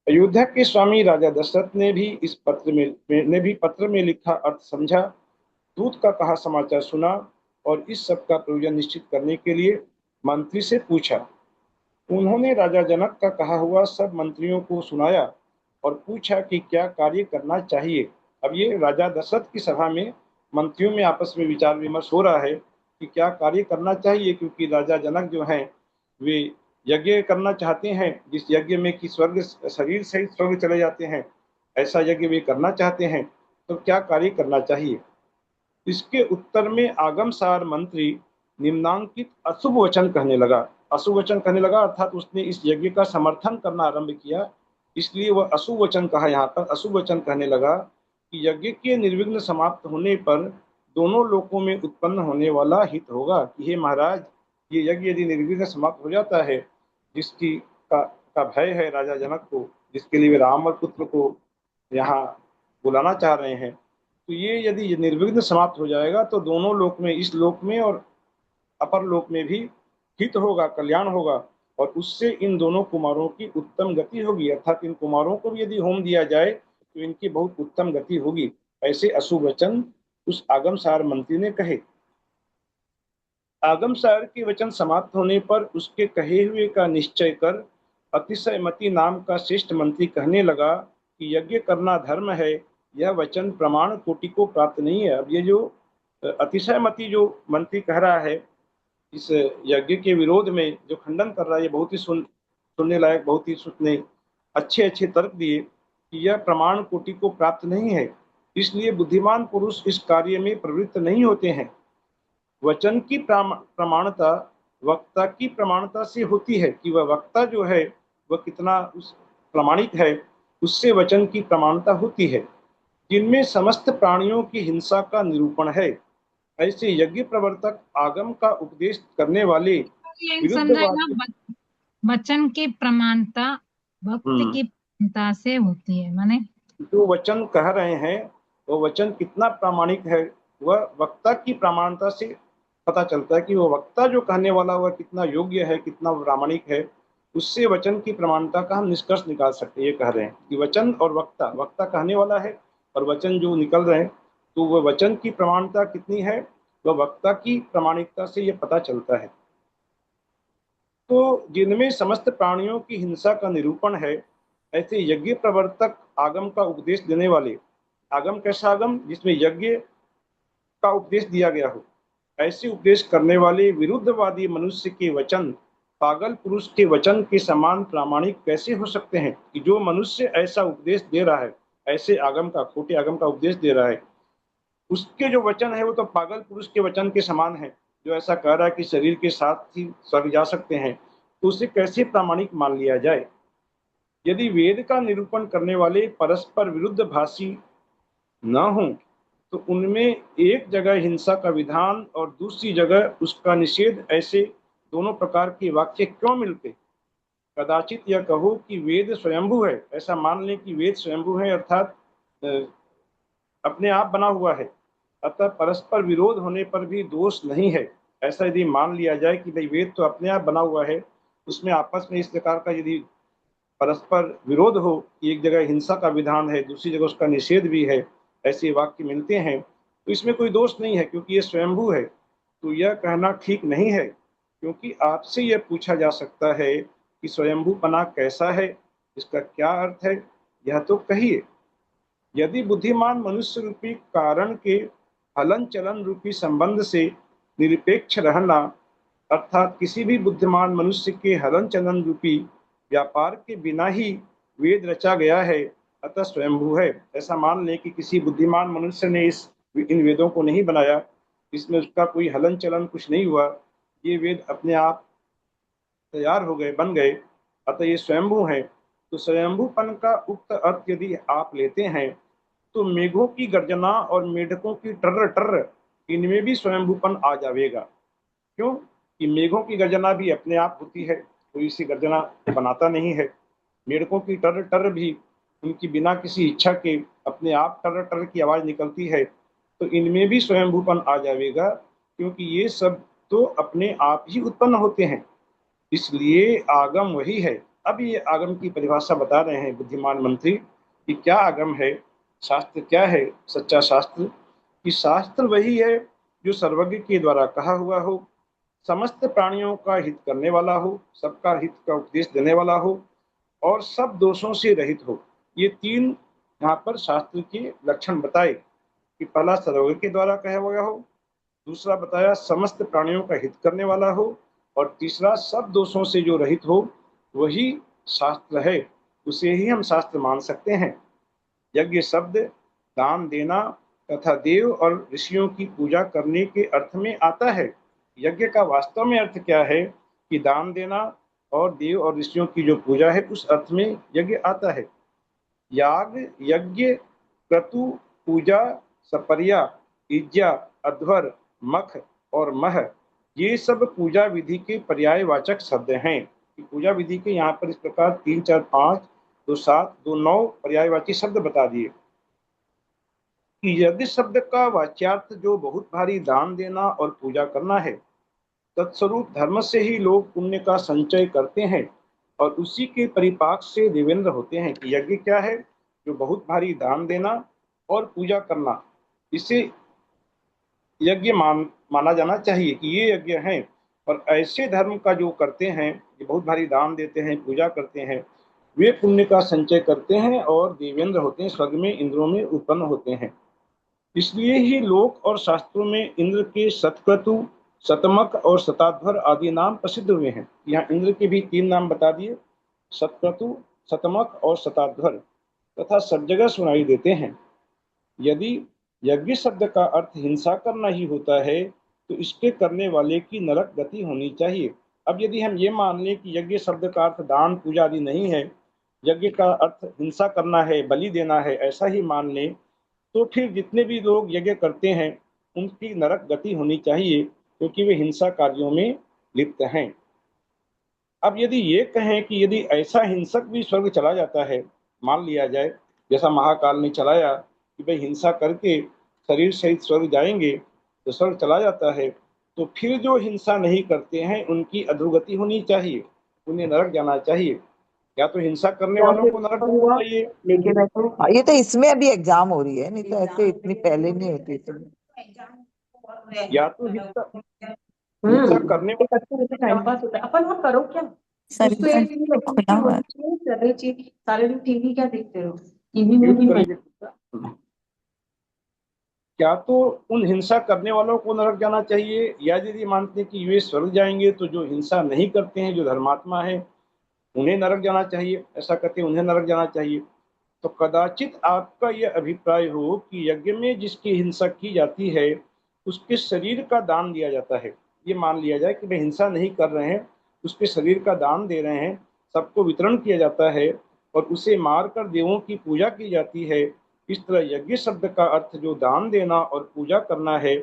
अयोध्या के स्वामी राजा दशरथ ने भी इस पत्र में लिखा अर्थ समझा, दूत का कहा समाचार सुना और इस सब का प्रयोजन निश्चित करने के लिए मंत्री से पूछा। उन्होंने राजा जनक का कहा हुआ सब मंत्रियों को सुनाया और पूछा कि क्या कार्य करना चाहिए। अब ये राजा दशरथ की सभा में मंत्रियों में आपस में विचार विमर्श हो रहा है कि क्या कार्य करना चाहिए, क्योंकि राजा जनक जो हैं वे यज्ञ करना चाहते हैं, जिस यज्ञ में कि स्वर्ग शरीर सहित स्वर्ग चले जाते हैं, ऐसा यज्ञ वे करना चाहते हैं। तो क्या कार्य करना चाहिए। इसके उत्तर में आगमसार मंत्री निम्नांकित अशुभ वचन कहने लगा। अशुभ वचन कहने लगा अर्थात उसने इस यज्ञ का समर्थन करना आरंभ किया, इसलिए वह अशुभ वचन कहा। यहाँ पर अशुभ वचन कहने लगा कि यज्ञ के निर्विघ्न समाप्त होने पर दोनों लोकों में उत्पन्न होने वाला हित होगा कि हे महाराज, ये यज्ञ यदि निर्विघ्न समाप्त हो जाता है, जिसकी का भय है राजा जनक को, जिसके लिए वे राम और पुत्र को यहाँ बुलाना चाह रहे हैं, तो ये यदि निर्विघ्न समाप्त हो जाएगा तो दोनों लोक में, इस लोक में और अपर लोक में भी हित होगा, कल्याण होगा और उससे इन दोनों कुमारों की उत्तम गति होगी। अर्थात इन कुमारों को भी यदि होम दिया जाए तो इनकी बहुत उत्तम गति होगी। ऐसे अशुभ वचन उस आगमसार मंत्री ने कहे। आगमसार के वचन समाप्त होने पर उसके कहे हुए का निश्चय कर अतिशयमति नाम का श्रेष्ठ मंत्री कहने लगा कि यज्ञ करना धर्म है, यह वचन प्रमाण कोटि को प्राप्त नहीं है। अब ये जो अतिशयमति जो मंत्री कह रहा है इस यज्ञ के विरोध में, जो खंडन कर रहा है, ये बहुत ही सुनने लायक, बहुत ही सुनने अच्छे अच्छे तर्क दिए कि यह प्रमाण कोटि को प्राप्त नहीं है, इसलिए बुद्धिमान पुरुष इस कार्य में प्रवृत्त नहीं होते हैं। वचन की प्रमाणता वक्ता की प्रमाणता से होती है कि वह वक्ता जो है वह कितना प्रमाणिक है, उससे वचन की प्रमाणता होती है। जिनमें समस्त प्राणियों की हिंसा का निरूपण है, ऐसे यज्ञ प्रवर्तक आगम का उपदेश करने वाले वचन की प्रमाणता वक्त की प्रमाणता से होती है। माने जो वचन कह रहे हैं वो वचन कितना प्रामाणिक है, वह वक्ता की प्रमाणता से पता चलता है कि वो वक्ता जो कहने वाला वह कितना योग्य है, कितना प्रामाणिक है। उससे वचन की प्रमाणता का हम निष्कर्ष निकाल सकते हैं। ये कह रहे हैं कि वचन और वक्ता कहने वाला है और वचन जो निकल रहे हैं, तो वह वचन की प्रमाणता कितनी है, वह वक्ता की प्रामाणिकता से ये पता चलता है। तो जिनमें समस्त प्राणियों की हिंसा का निरूपण है, ऐसे यज्ञ प्रवर्तक आगम का उपदेश देने वाले, आगम कैसा आगम, जिसमें यज्ञ का उपदेश दिया गया हो, ऐसे उपदेश करने वाले विरुद्धवादी मनुष्य के वचन पागल पुरुष के वचन के समान प्रामाणिक कैसे हो सकते हैं। कि जो मनुष्य ऐसा उपदेश दे रहा है, ऐसे आगम का, खोटे आगम का उपदेश दे रहा है, उसके जो वचन है वो तो पागल पुरुष के वचन के समान है। जो ऐसा कह रहा है कि शरीर के साथ ही स्वर्ग जा सकते हैं, तो उसे कैसे प्रामाणिक मान लिया जाए। यदि वेद का निरूपण करने वाले परस्पर विरुद्ध भाषी न हों, तो उनमें एक जगह हिंसा का विधान और दूसरी जगह उसका निषेध, ऐसे दोनों प्रकार के वाक्य क्यों मिलते। कदाचित यह कहो कि वेद स्वयंभू है, ऐसा मान लें कि वेद स्वयंभू है अर्थात अपने आप बना हुआ है, अतः परस्पर विरोध होने पर भी दोष नहीं है। ऐसा यदि मान लिया जाए कि भाई वेद तो अपने आप बना हुआ है, उसमें आपस में इस प्रकार का यदि परस्पर विरोध हो, एक जगह हिंसा का विधान है, दूसरी जगह उसका निषेध भी है, ऐसे वाक्य मिलते हैं, तो इसमें कोई दोष नहीं है, क्योंकि ये स्वयंभू है। तो यह कहना ठीक नहीं है, क्योंकि आपसे यह पूछा जा सकता है कि स्वयंभूपना कैसा है, इसका क्या अर्थ है, यह तो कहिए। यदि बुद्धिमान मनुष्य रूपी कारण के हलन चलन रूपी संबंध से निरपेक्ष रहना, अर्थात किसी भी बुद्धिमान मनुष्य के हलन चलन रूपी व्यापार के बिना ही वेद रचा गया है, अतः स्वयंभू है। ऐसा मान लें कि किसी बुद्धिमान मनुष्य ने इन वेदों को नहीं बनाया, इसमें उसका कोई हलन चलन कुछ नहीं हुआ, ये वेद अपने आप तैयार हो गए, बन गए, अतः ये स्वयंभू है। तो स्वयंभूपन का उक्त अर्थ यदि आप लेते हैं तो मेघों की गर्जना और मेढकों की टर्र टर्र, इनमें भी स्वयंभूपन आ जाएगा। क्यों कि मेघों की गर्जना भी अपने आप होती है, कोई इसी गर्जना बनाता नहीं है। मेढकों की टर्र टर्र भी उनकी बिना किसी इच्छा के अपने आप टर्र टर्र की आवाज निकलती है, तो इनमें भी स्वयंभूपन आ जाएगा, क्योंकि ये सब तो अपने आप ही उत्पन्न होते हैं, इसलिए आगम वही है। अब ये आगम की परिभाषा बता रहे हैं बुद्धिमान मंत्री कि क्या आगम है, शास्त्र क्या है, सच्चा शास्त्र। कि शास्त्र वही है जो सर्वज्ञ के द्वारा कहा हुआ हो, समस्त प्राणियों का हित करने वाला हो, सबका हित का उपदेश देने वाला हो और सब दोषों से रहित हो। ये तीन यहाँ पर शास्त्र के लक्षण बताए कि पहला सर्वज्ञ के द्वारा कहा हुआ हो, दूसरा बताया समस्त प्राणियों का हित करने वाला हो, और तीसरा सब दोषों से जो रहित हो, वही शास्त्र है, उसे ही हम शास्त्र मान सकते हैं। यज्ञ शब्द दान देना तथा देव और ऋषियों की पूजा करने के अर्थ में आता है। यज्ञ का वास्तव में अर्थ क्या है कि दान देना और देव और ऋषियों की जो पूजा है, उस अर्थ में यज्ञ आता है। याग, यज्ञ, क्रतु, पूजा, सपर्या, इज्जा, अध्वर, मख और मह, ये सब पूजा विधि के पर्यायवाचक शब्द हैं। पूजा विधि के यहाँ पर इस प्रकार 3, 4, 5, 2, 7, 2, 9 पर्यायवाची शब्द बता दिए। कि यज्ञ शब्द का वाच्यार्थ जो बहुत भारी दान देना और पूजा करना है, तत्स्वरूप धर्म से ही लोग पुण्य का संचय करते हैं और उसी के परिपाक से देवेंद्र होते हैं। कि यज्ञ क्या है, जो बहुत भारी दान देना और पूजा करना, इसे यज्ञ माना जाना चाहिए कि ये यज्ञ हैं। और ऐसे धर्म का जो करते हैं, ये बहुत भारी दान देते हैं, पूजा करते हैं, वे पुण्य का संचय करते हैं और देवेंद्र होते हैं, स्वर्ग में इंद्रों में उत्पन्न होते हैं। इसलिए ही लोक और शास्त्रों में इंद्र के सतक्रतु, शतमक और शताध्वर आदि नाम प्रसिद्ध हुए हैं। यहाँ इंद्र के भी 3 नाम बता दिए, सतक्रतु, शतमक और शताध्वर, तथा सब जगह सुनाई देते हैं। यदि यज्ञ शब्द का अर्थ हिंसा करना ही होता है तो इसके करने वाले की नरक गति होनी चाहिए। अब यदि हम ये मान लें कि यज्ञ शब्द का अर्थ दान पूजा आदि नहीं है, यज्ञ का अर्थ हिंसा करना है, बलि देना है, ऐसा ही मान लें, तो फिर जितने भी लोग यज्ञ करते हैं उनकी नरक गति होनी चाहिए, क्योंकि वे हिंसा कार्यों में लिप्त हैं। अब यदि ये कहें कि यदि ऐसा हिंसक भी स्वर्ग चला जाता है, मान लिया जाए जैसा महाकाल ने चलाया कि भाई हिंसा करके शरीर सहित स्वर्ग जाएंगे, तो स्वर्ग चला जाता है, तो फिर जो हिंसा नहीं करते हैं उनकी अधोगति होनी चाहिए, उन्हें नरक जाना चाहिए। या तो हिंसा करने वालों को नरक जाना चाहिए, लेकिन ये तो इसमें अभी एग्जाम हो रही है, नहीं तो ऐसे इतनी पहले नहीं होती थी। या तो हिंसा करने टाइम पास होता है। अपन वहाँ करो क्या, सर उसको एक चीज खुला हुआ है। कर रही चीज, सारे दिन टीवी क्या देखते रहो, टीवी में भी क्या तो उन हिंसा करने वालों को नरक जाना चाहिए, या यदि मानते हैं कि वे स्वर्ग जाएंगे तो जो हिंसा नहीं करते हैं, जो धर्मात्मा है, उन्हें नरक जाना चाहिए, ऐसा कहते हैं उन्हें नरक जाना चाहिए। तो कदाचित आपका यह अभिप्राय हो कि यज्ञ में जिसकी हिंसा की जाती है उसके शरीर का दान दिया जाता है। ये मान लिया जाए कि वे हिंसा नहीं कर रहे हैं, उसके शरीर का दान दे रहे हैं, सबको वितरण किया जाता है और उसे मारकर देवों की पूजा की जाती है। इस तरह यज्ञ शब्द का अर्थ जो दान देना और पूजा करना है,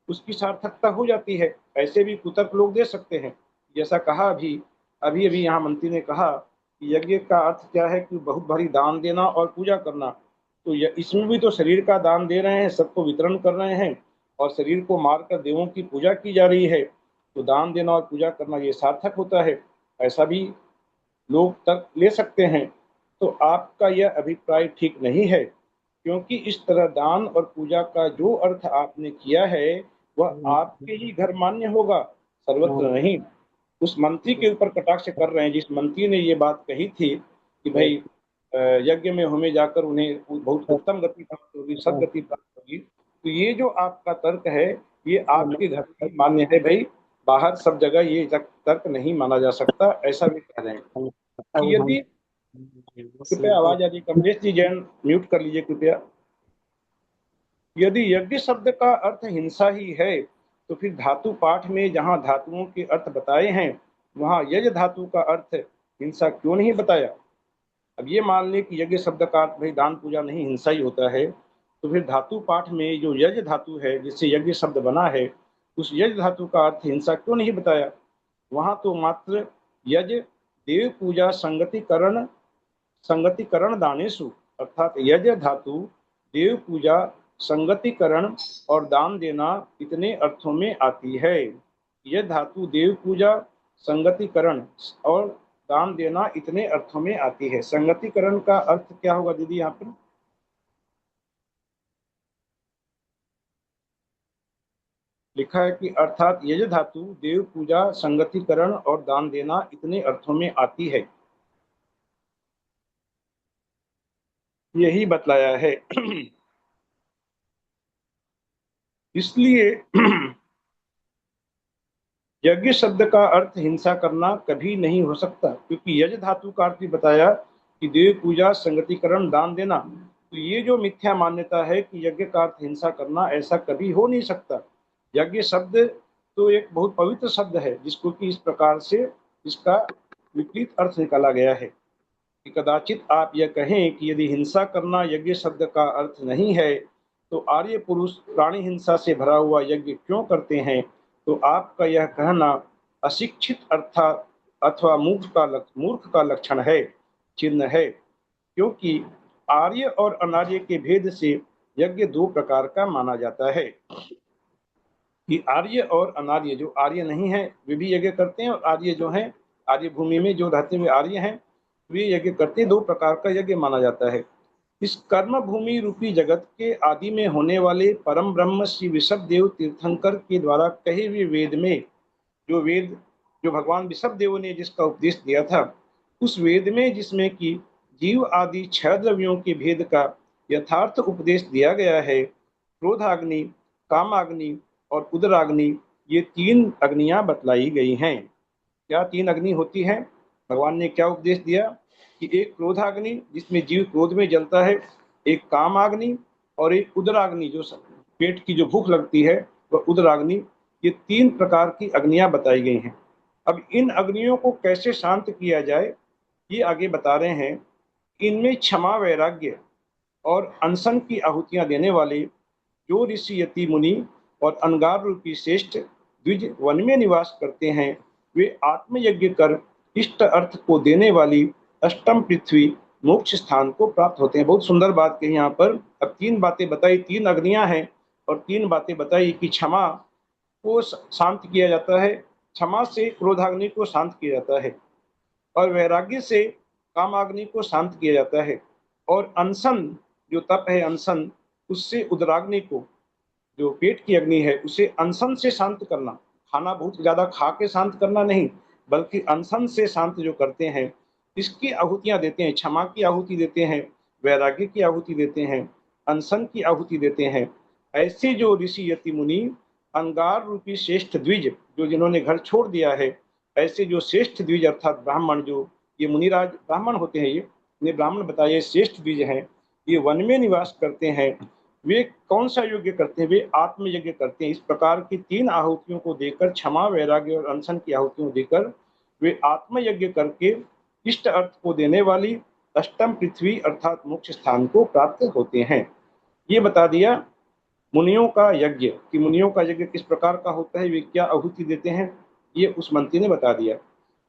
उसकी सार्थकता हो जाती है। ऐसे भी कुतर्क लोग दे सकते हैं, जैसा कहा अभी अभी यहाँ मंत्री ने कहा कि यज्ञ का अर्थ क्या है कि बहुत भारी दान देना और पूजा करना, तो इसमें भी तो शरीर का दान दे रहे हैं, सबको वितरण कर रहे हैं और शरीर को मारकर देवों की पूजा की जा रही है, तो दान देना और पूजा करना ये सार्थक होता है, ऐसा भी लोग तर्क ले सकते हैं। तो आपका यह अभिप्राय ठीक नहीं है, क्योंकि इस तरह दान और पूजा का जो अर्थ आपने किया है वह आपके ही घर मान्य होगा, सर्वत्र नहीं। उस मंत्री के ऊपर कटाक्ष कर रहे हैं जिस मंत्री ने ये बात कही थी कि भाई यज्ञ में होमे जाकर उन्हें बहुत उत्तम गति प्राप्त होगी, सदगति प्राप्त होगी। तो ये जो आपका तर्क है ये आपके घर में मान्य है भाई, बाहर सब जगह ये तर्क नहीं माना जा सकता, ऐसा भी कह रहे हैं। यदि कृपया आवाज आ रही, कमलेश जी जैन म्यूट कर लीजिए कृपया। यदि यज्ञ शब्द का अर्थ हिंसा ही है तो फिर धातु पाठ में जहां धातुओं के अर्थ बताए हैं वहां यज्ञ धातु का अर्थ हिंसा क्यों नहीं बताया? अब ये मान लें कि यज्ञ शब्द का अर्थ भाई दान पूजा नहीं हिंसा ही होता है, तो फिर धातु पाठ में जो यज्ञ धातु है जिससे यज्ञ शब्द बना है उस यज्ञ धातु का अर्थ हिंसा क्यों नहीं बताया? वहां तो मात्र यज्ञ देव पूजा संगतिकरण दानेशु, अर्थात यज्ञ धातु देव पूजा संगतिकरण और दान देना इतने अर्थों में आती है। यह धातु देव पूजा संगतिकरण और दान देना इतने अर्थों में आती है। संगतिकरण का अर्थ क्या होगा दीदी यहाँ पर? लिखा है कि अर्थात यह धातु देव पूजा संगतिकरण और दान देना इतने अर्थों में आती है, यही बतलाया है। इसलिए यज्ञ शब्द का अर्थ हिंसा करना कभी नहीं हो सकता, क्योंकि यज्ञ धातु का अर्थ भी बताया कि देव पूजा संगतिकरण दान देना। तो ये जो मिथ्या मान्यता है कि यज्ञ का अर्थ हिंसा करना, ऐसा कभी हो नहीं सकता। यज्ञ शब्द तो एक बहुत पवित्र शब्द है जिसको कि इस प्रकार से इसका विपरीत अर्थ निकाला गया है कि कदाचित आप यह कहें कि यदि हिंसा करना यज्ञ शब्द का अर्थ नहीं है तो आर्य पुरुष प्राणी हिंसा से भरा हुआ यज्ञ क्यों करते हैं? तो आपका यह कहना अशिक्षित अर्थात अथवा मूर्ख का लक्षण है, चिन्ह है, क्योंकि आर्य और अनार्य के भेद से यज्ञ दो प्रकार का माना जाता है कि आर्य और अनार्य। जो आर्य नहीं है वे भी यज्ञ करते हैं और आर्य जो हैं, आर्य भूमि में जो रहते हुए आर्य हैं वे यज्ञ करते हैं। दो प्रकार का यज्ञ माना जाता है। इस कर्म भूमि रूपी जगत के आदि में होने वाले परम ब्रह्म श्री ऋषभदेव तीर्थंकर के द्वारा कहे हुए वेद में, जो भगवान ऋषभदेव ने जिसका उपदेश दिया था, उस वेद में जिसमें कि जीव आदि 6 द्रव्यों के भेद का यथार्थ उपदेश दिया गया है, क्रोधाग्नि, कामाग्नि और उदराग्नि, ये 3 अग्नियां बतलाई गई हैं। क्या 3 अग्नि होती हैं? भगवान ने क्या उपदेश दिया कि एक क्रोधाग्नि जिसमें जीव क्रोध में जलता है, एक कामाग्नि और एक उदराग्नि जो पेट की जो भूख लगती है वह उदराग्नि। ये 3 प्रकार की अग्नियां बताई गई हैं। अब इन अग्नियों को कैसे शांत किया जाए ये आगे बता रहे हैं। इनमें क्षमा, वैराग्य और अनशन की आहुतियां देने वाले जो ऋषि यति मुनि और अनगार रूपी श्रेष्ठ द्विज वन में निवास करते हैं, वे आत्मयज्ञ कर इष्ट अर्थ को देने वाली अष्टम पृथ्वी मोक्ष स्थान को प्राप्त होते हैं। बहुत सुंदर बात कही यहाँ पर। अब 3 बातें बताई, 3 अग्नियां हैं और 3 बातें बताई कि क्षमा को शांत किया जाता है, क्षमा से क्रोधाग्नि को शांत किया जाता है, और वैराग्य से कामाग्नि को शांत किया जाता है, और अनशन जो तप है अनशन, उससे उदराग्नि को, जो पेट की अग्नि है, उसे अनशन से शांत करना। खाना बहुत ज्यादा खा के शांत करना नहीं, बल्कि अनशन से शांत जो करते हैं, इसकी आहुतियां देते हैं। क्षमा की आहुति देते हैं, वैराग्य की आहुति देते हैं, अनशन की आहुति देते हैं। ऐसे जो ऋषि यति मुनि अंगार रूपी श्रेष्ठ द्विज, जो जिन्होंने घर छोड़ दिया है, ऐसे जो श्रेष्ठ द्विज अर्थात ब्राह्मण, जो ये मुनिराज ब्राह्मण होते हैं, ये ब्राह्मण बताइए श्रेष्ठ द्विज हैं, ये वन में निवास करते हैं, वे कौन सा यज्ञ करते हैं? वे आत्मयज्ञ करते हैं। इस प्रकार की 3 आहुतियों को देकर, क्षमा, वैराग्य और अनशन की आहुतियों देकर, वे आत्मयज्ञ करके इष्ट अर्थ को देने वाली अष्टम पृथ्वी अर्थात मोक्ष स्थान को प्राप्त होते हैं। ये बता दिया मुनियों का यज्ञ कि मुनियों का यज्ञ किस प्रकार का होता है, वे क्या आहुति देते हैं, ये उस मंत्री ने बता दिया।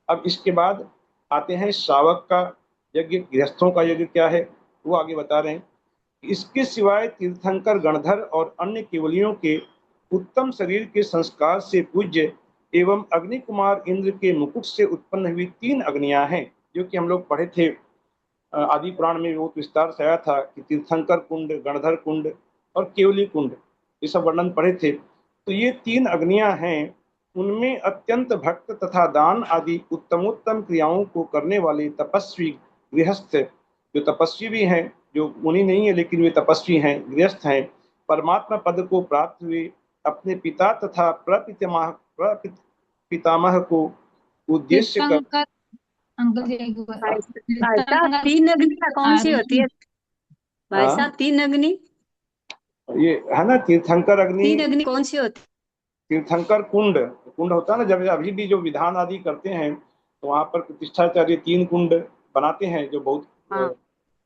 अब इसके बाद आते हैं श्रावक का यज्ञ, गृहस्थों का यज्ञ क्या है वो आगे बता रहे हैं। इसके सिवाय तीर्थंकर गणधर और अन्य केवलियों के उत्तम शरीर के संस्कार से पूज्य एवं अग्नि कुमार इंद्र के मुकुट से उत्पन्न हुई 3 अग्नियां हैं, जो कि हम लोग पढ़े थे आदि पुराण में, बहुत विस्तार से आया था कि तीर्थंकर कुंड, गणधर कुंड और केवली कुंड, ये सब वर्णन पढ़े थे। तो ये 3 अग्नियां हैं, उनमें अत्यंत भक्त तथा दान आदि उत्तमोत्तम क्रियाओं को करने वाले तपस्वी गृहस्थ जो तपस्वी भी हैं, जो मुनि नहीं है लेकिन वे तपस्वी हैं, गृहस्थ हैं, परमात्मा पद को प्राप्त हुए, अपने पिता तथा पितामह को उद्देश्य कर। तीर्थंकर अंकल जी एक बार, भाई साहब तीर्थंकर तीन अग्नि कौन सी होती है? भाई हाँ, साहब तीन अग्नि, ये है ना तीर्थंकर अग्नि, तीन अग्नि कौन सी होती तीर्थंकर कुंड, कुंड होता है ना, जब अभी भी जो विधान आदि करते हैं तो वहां पर प्रतिष्ठाचार्य 3 कुंड बनाते हैं जो बहुत है? हाँ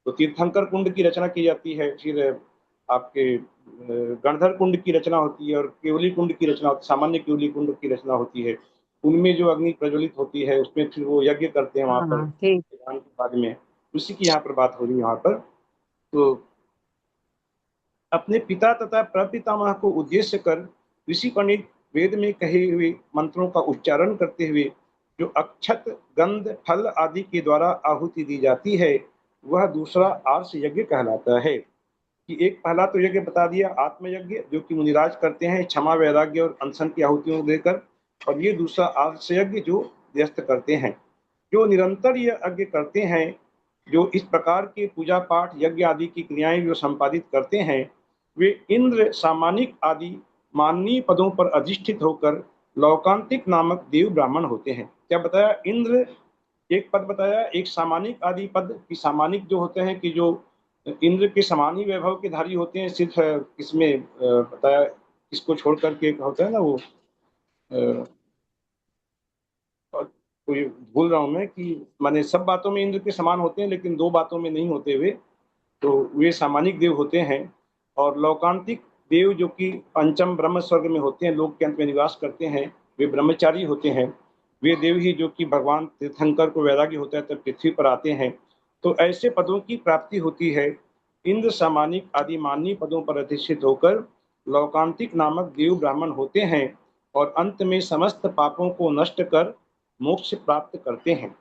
तो तीर्थंकर कुंड की रचना की जाती है, फिर आपके गणधर कुंड की रचना होती है और केवली कुंड की रचना होती है, सामान्य केवली कुंड की रचना होती है। उनमें जो अग्नि प्रज्वलित होती है उसमें फिर वो यज्ञ करते हैं वहां पर हाँ ठीक। विधान के बाद में, उसी की यहाँ पर बात हो रही है यहाँ पर। तो अपने पिता तथा प्रपितामह को उद्देश्य कर ऋषि पंडित वेद में कहे हुए मंत्रों का उच्चारण करते हुए जो अक्षत गंध फल आदि के द्वारा आहुति दी जाती है वह दूसरा आर्ष यज्ञ कहलाता है। कि एक पहला तो यज्ञ बता दिया आत्मयज्ञ जो कि मुनिराज करते हैं क्षमा वैराग्य और अनशन की आहुतियों को देकर, और ये दूसरा आर्ष यज्ञ जो व्यस्त करते हैं, जो निरंतर ये यज्ञ करते हैं, जो इस प्रकार के पूजा पाठ यज्ञ आदि की क्रियाएं जो संपादित करते हैं, वे इंद्र सामानिक आदि माननीय पदों पर अधिष्ठित होकर लौकांतिक नामक देव ब्राह्मण होते हैं। क्या बताया? इंद्र एक पद बताया, एक सामानिक आदि पद की, सामानिक जो होते हैं कि जो इंद्र के समान ही वैभव के धारी होते हैं, सिर्फ इसमें बताया इसको छोड़ करके होता है ना वो कोई भूल रहा हूं मैं कि माने सब बातों में इंद्र के समान होते हैं लेकिन 2 बातों में नहीं होते हुए, तो वे सामानिक देव होते हैं। और लौकांतिक देव जो कि पंचम ब्रह्म स्वर्ग में होते हैं, लोक के अंत में निवास करते हैं, वे ब्रह्मचारी होते हैं। वे देव ही जो कि भगवान तीर्थंकर को वैराग्य होता है तब पृथ्वी पर आते हैं। तो ऐसे पदों की प्राप्ति होती है। इंद्र सामानिक आदि माननीय पदों पर अधिष्ठित होकर लौकांतिक नामक देव ब्राह्मण होते हैं और अंत में समस्त पापों को नष्ट कर मोक्ष प्राप्त करते हैं।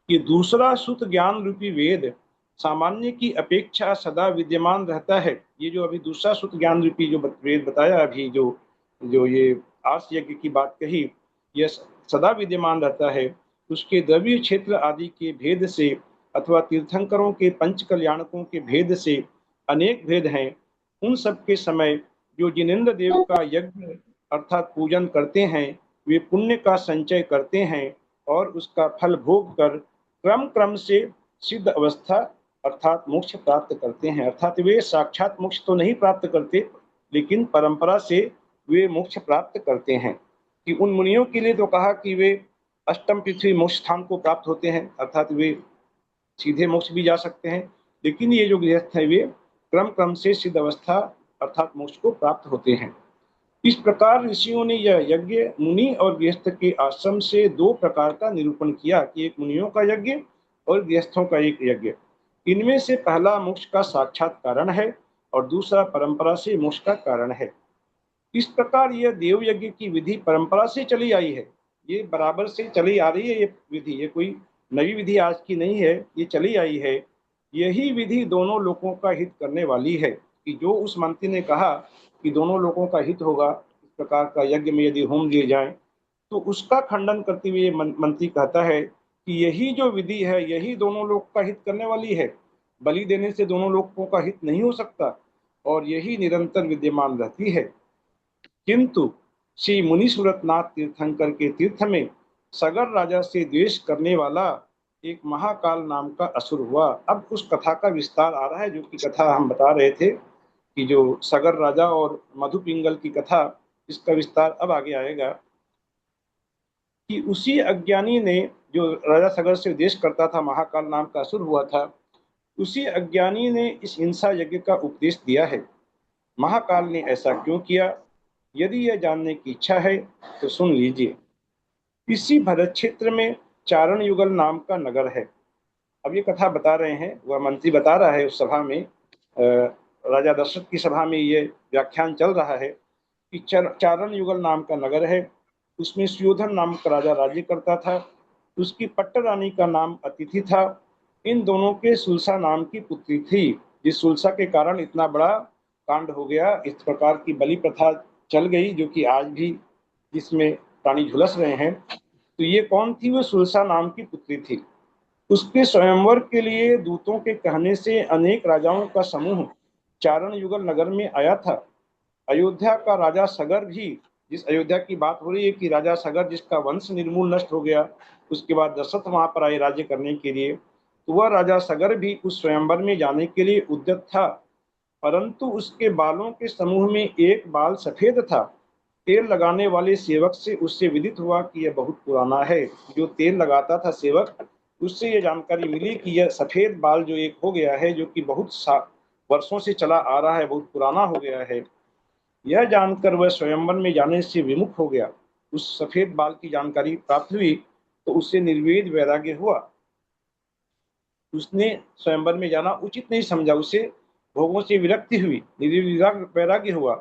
ये दूसरा सुत ज्ञान रूपी वेद सामान्य की अपेक्षा सदा विद्यमान रहता है। ये जो अभी दूसरा सुत ज्ञान रूपी जो वेद बताया, अभी जो ये आर्ष यज्ञ की बात कही, यह सदा विद्यमान रहता है। उसके द्रव्य क्षेत्र आदि के भेद से अथवा तीर्थंकरों के पंच कल्याणकों के भेद से अनेक भेद हैं। उन सब के समय जो जिनेन्द्र देव का यज्ञ अर्थात पूजन करते हैं वे पुण्य का संचय करते हैं और उसका फल भोग कर क्रम क्रम से सिद्ध अवस्था अर्थात मोक्ष प्राप्त करते हैं। अर्थात वे साक्षात मोक्ष तो नहीं प्राप्त करते लेकिन परंपरा से वे मोक्ष प्राप्त करते हैं। कि उन मुनियों के लिए तो कहा कि वे अष्टम पृथ्वी मोक्ष स्थान को प्राप्त होते हैं, अर्थात वे सीधे मोक्ष भी जा सकते हैं, लेकिन ये जो गृहस्थ है वे क्रम क्रम से सिद्ध अवस्था अर्थात मोक्ष को प्राप्त होते हैं। इस प्रकार ऋषियों ने यह यज्ञ मुनि और गृहस्थ के आश्रम से 2 प्रकार का निरूपण किया कि एक मुनियों का यज्ञ और गृहस्थों का एक यज्ञ। इनमें से पहला मोक्ष का साक्षात कारण है और दूसरा परंपरा से मोक्ष का कारण है। इस प्रकार यह देव यज्ञ की विधि परंपरा से चली आई है, ये बराबर से चली आ रही है। ये विधि, ये कोई नई विधि आज की नहीं है, ये चली आई है। यही विधि दोनों लोगों का हित करने वाली है कि जो उस मंत्री ने कहा कि दोनों लोगों का हित होगा इस प्रकार का यज्ञ में यदि होम दिए जाएं, तो उसका खंडन करते हुए मंत्री कहता है कि यही जो विधि है यही दोनों लोग का हित करने वाली है। बलि देने से दोनों लोगों का हित नहीं हो सकता और यही निरंतर विद्यमान रहती है। किंतु श्री मुनि सूरतनाथ तीर्थंकर के तीर्थ में सगर राजा से द्वेष करने वाला एक महाकाल नाम का असुर हुआ। अब उस कथा का विस्तार आ रहा है, जो कि कथा हम बता रहे थे कि जो सगर राजा और मधु पिंगल की कथा, इसका विस्तार अब आगे आएगा। कि उसी अज्ञानी ने, जो राजा सगर से द्वेष करता था, महाकाल नाम का असुर हुआ था, उसी अज्ञानी ने इस हिंसा यज्ञ का उपदेश दिया है। महाकाल ने ऐसा क्यों किया? यदि यह जानने की इच्छा है तो सुन लीजिए। इसी भरत क्षेत्र में चारण युगल नाम का नगर है। अब ये कथा बता रहे हैं, वह मंत्री बता रहा है उस सभा में, राजा दशरथ की सभा में ये व्याख्यान चल रहा है कि चारण युगल नाम का नगर है, उसमें सुयोधन नाम का राजा राज्य करता था, उसकी पट्ट रानी का नाम अतिथि था। इन दोनों के सुलसा नाम की पुत्री थी, जिस सुलसा के कारण इतना बड़ा कांड हो गया, इस प्रकार की बलि प्रथा चल गई जो कि आज भी जिसमें प्राणी झुलस रहे हैं। तो ये कौन थी? वो सुलसा नाम की पुत्री थी। उसके स्वयंवर के लिए दूतों के कहने से अनेक राजाओं का समूह चारण युगल नगर में आया था। अयोध्या का राजा सगर भी, जिस अयोध्या की बात हो रही है कि राजा सगर जिसका वंश निर्मूल नष्ट हो गया, उसके बाद दशरथ वहां पर आए राज्य करने के लिए, तो वह राजा सगर भी उस स्वयंवर में जाने के लिए उद्यत था। परंतु उसके बालों के समूह में एक बाल सफेद था। तेल लगाने वाले सेवक से उससे विदित हुआ कि यह बहुत पुराना है। जो तेल लगाता था सेवक, उससे यह जानकारी मिली कि यह सफेद बाल जो एक हो गया है, जो कि बहुत वर्षों से चला आ रहा है, बहुत पुराना हो गया है। यह जानकर वह स्वयंवर में जाने से विमुख हो गया। उस सफेद बाल की जानकारी प्राप्त हुई तो उससे निर्वेद वैराग्य हुआ। उसने स्वयंवर में जाना उचित नहीं समझा, उसे भोगों से विरक्ति हुई, निर्विराग वैराग्य हुआ।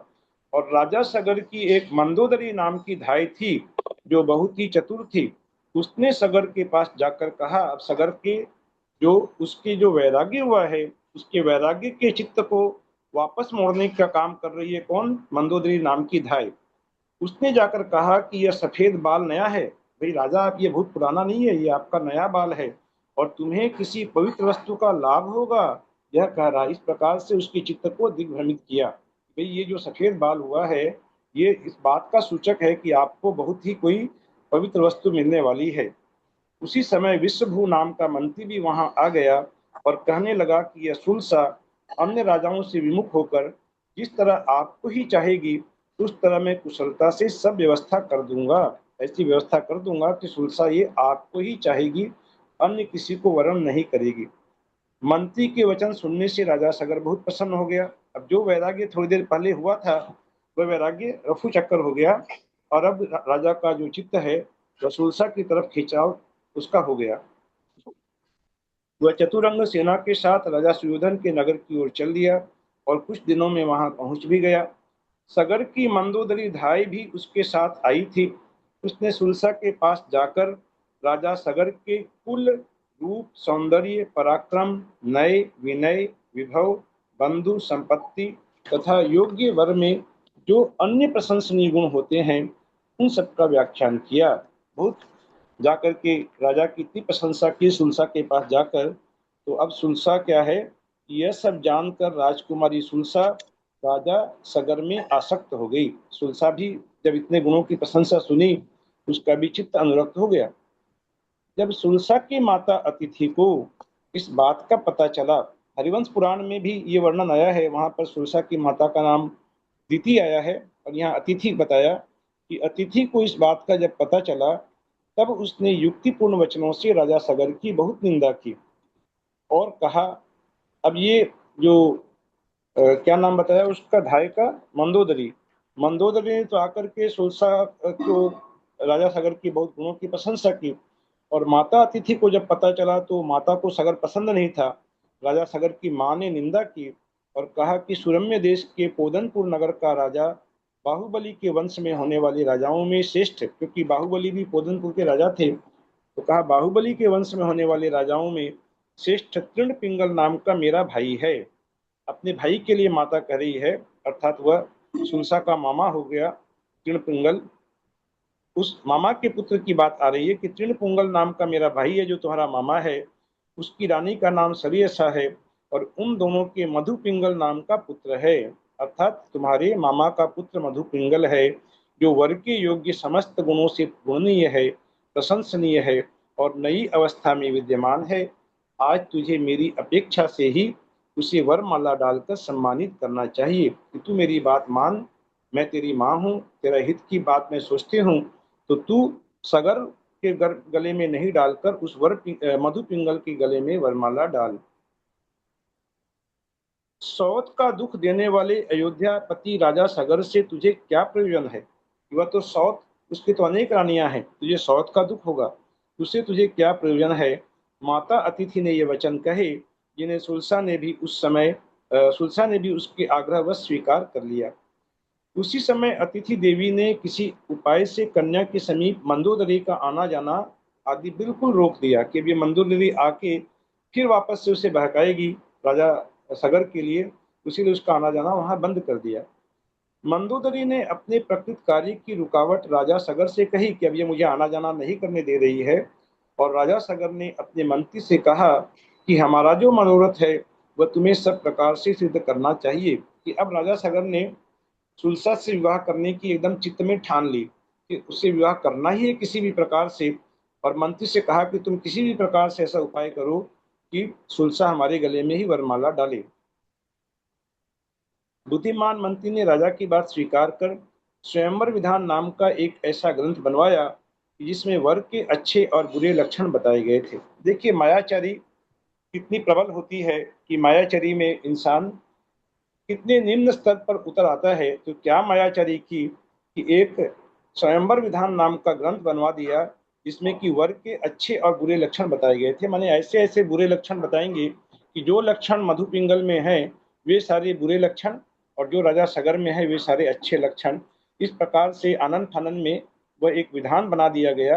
और राजा सगर की एक मंदोदरी नाम की धाई थी जो बहुत ही चतुर थी। उसने सगर के पास जाकर कहा, अब सगर के जो उसके जो वैराग्य हुआ है, उसके वैराग्य के चित्त को वापस मोड़ने का काम कर रही है कौन? मंदोदरी नाम की धाई। उसने जाकर कहा कि यह सफेद बाल नया है। भाई राजा, आप ये बहुत पुराना नहीं है, ये आपका नया बाल है और तुम्हें किसी पवित्र वस्तु का लाभ होगा, यह कह रहा। इस प्रकार से उसके चित्त को दिग्भ्रमित किया। भाई ये जो सफेद बाल हुआ है, ये इस बात का सूचक है कि आपको बहुत ही कोई पवित्र वस्तु मिलने वाली है। उसी समय विश्वभू नाम का मंत्री भी वहां आ गया और कहने लगा कि यह सुलसा अन्य राजाओं से विमुख होकर जिस तरह आपको ही चाहेगी, उस तरह मैं कुशलता से सब व्यवस्था कर दूंगा। ऐसी व्यवस्था कर दूंगा कि सुलसा ये आपको ही चाहेगी, अन्य किसी को वरण नहीं करेगी। मंत्री के वचन सुनने से राजा सगर बहुत प्रसन्न हो गया। अब जो वैराग्य थोड़ी देर पहले हुआ था, वह वैराग्य रफू चक्कर हो गया और अब राजा का जो चित्त है वह सुलसा की तरफ खिंचाव उसका हो गया। वह चतुरंग सेना के साथ राजा सुयोधन के नगर की ओर चल दिया और कुछ दिनों में वहां पहुंच भी गया। सगर की मंदोदरी धाई भी उसके साथ आई थी। उसने सुलसा के पास जाकर राजा सगर के कुल, रूप, सौंदर्य, पराक्रम, नय, विनय, विभव, बंधु संपत्ति तथा योग्य वर में जो अन्य प्रशंसनीय गुण होते हैं, उन सबका व्याख्यान किया। बहुत जाकर के राजा की इतनी प्रशंसा की सुलसा के पास जाकर, तो अब सुलसा क्या है, यह सब जानकर राजकुमारी सुलसा राजा सगर में आसक्त हो गई। सुलसा भी जब इतने गुणों की प्रशंसा सुनी, उसका भी चित्त अनुरक्त हो गया। जब सुलसा की माता अतिथि को इस बात का पता चला, हरिवंश पुराण में भी ये वर्णन आया है, वहां पर सुलसा की माता का नाम दिति आया है और यहाँ अतिथि बताया कि अतिथि को इस बात का जब पता चला, तब उसने युक्तिपूर्ण वचनों से राजा सगर की बहुत निंदा की और कहा, अब ये जो क्या नाम बताया उसका धाय का, मंदोदरी। मंदोदरी ने तो आकर के सुलसा को राजा सगर की बहुत गुणों की प्रशंसा की और माता अतिथि को जब पता चला तो माता को सगर पसंद नहीं था। राजा सगर की मां ने निंदा की और कहा कि सुरम्य देश के पोदनपुर नगर का राजा बाहुबली के वंश में होने वाले राजाओं में श्रेष्ठ, क्योंकि बाहुबली भी पोदनपुर के राजा थे, तो कहा बाहुबली के वंश में होने वाले राजाओं में श्रेष्ठ तृण पिंगल नाम का मेरा भाई है। अपने भाई के लिए माता कह रही है, अर्थात वह सुलसा का मामा हो गया तृण पिंगल। उस मामा के पुत्र की बात आ रही है कि तृण पुंगल नाम का मेरा भाई है जो तुम्हारा मामा है, उसकी रानी का नाम सरियसा है और उन दोनों के मधु पिंगल नाम का पुत्र है। अर्थात तुम्हारे मामा का पुत्र मधु पिंगल है, जो वर के योग्य समस्त गुणों से गुणनीय है, प्रशंसनीय है और नई अवस्था में विद्यमान है। आज तुझे मेरी अपेक्षा से ही उसे वरमाला डालकर सम्मानित करना चाहिए कि तू मेरी बात मान, मैं तेरी माँ हूँ, तेरा हित की बात मैं सोचती हूँ, तो तू सगर के गले में नहीं डालकर उस मधु पिंगल के गले में वरमाला डाल। सौत का दुख देने वाले अयोध्यापति राजा सगर से तुझे क्या प्रयोजन है? वह तो सौत, उसकी तो अनेक रानियां हैं, तुझे सौत का दुख होगा, उससे तुझे क्या प्रयोजन है? माता अतिथि ने ये वचन कहे, जिन्हें सुलसा ने भी उसके आग्रहवश स्वीकार कर लिया। उसी समय अतिथि देवी ने किसी उपाय से कन्या के समीप मंदोदरी का आना जाना आदि बिल्कुल रोक दिया कि अब ये मंदोदरी आके फिर वापस से उसे बहकाएगी राजा सगर के लिए, इसीलिए उसका आना जाना वहां बंद कर दिया। मंदोदरी ने अपने प्रकृत कार्य की रुकावट राजा सगर से कही कि अब ये मुझे आना जाना नहीं करने दे रही है, और राजा सगर ने अपने मंत्री से कहा कि हमारा जो मनोरथ है वह तुम्हें सब प्रकार से सिद्ध करना चाहिए। कि अब राजा सगर ने सुलसा से विवाह करने की एकदम चित्त में ठान ली कि उससे विवाह करना ही है किसी भी प्रकार से, और मंत्री से कहा कि तुम किसी भी प्रकार से ऐसा उपाय करो कि सुलसा हमारे गले में ही वरमाला डाले। बुद्धिमान मंत्री ने राजा की बात स्वीकार कर स्वयंवर विधान नाम का एक ऐसा ग्रंथ बनवाया जिसमें वर के अच्छे और बुरे लक्षण बताए गए थे। देखिए मायाचारी कितनी प्रबल होती है कि मायाचारी में इंसान कितने निम्न स्तर पर उतर आता है। तो क्या मायाचारी की कि एक स्वयंवर विधान नाम का ग्रंथ बनवा दिया जिसमें कि वर के अच्छे और बुरे लक्षण बताए गए थे। माने ऐसे ऐसे बुरे लक्षण बताएंगे कि जो लक्षण मधुपिंगल में है वे सारे बुरे लक्षण, और जो राजा सगर में है वे सारे अच्छे लक्षण। इस प्रकार से आनंद फानन में वह एक विधान बना दिया गया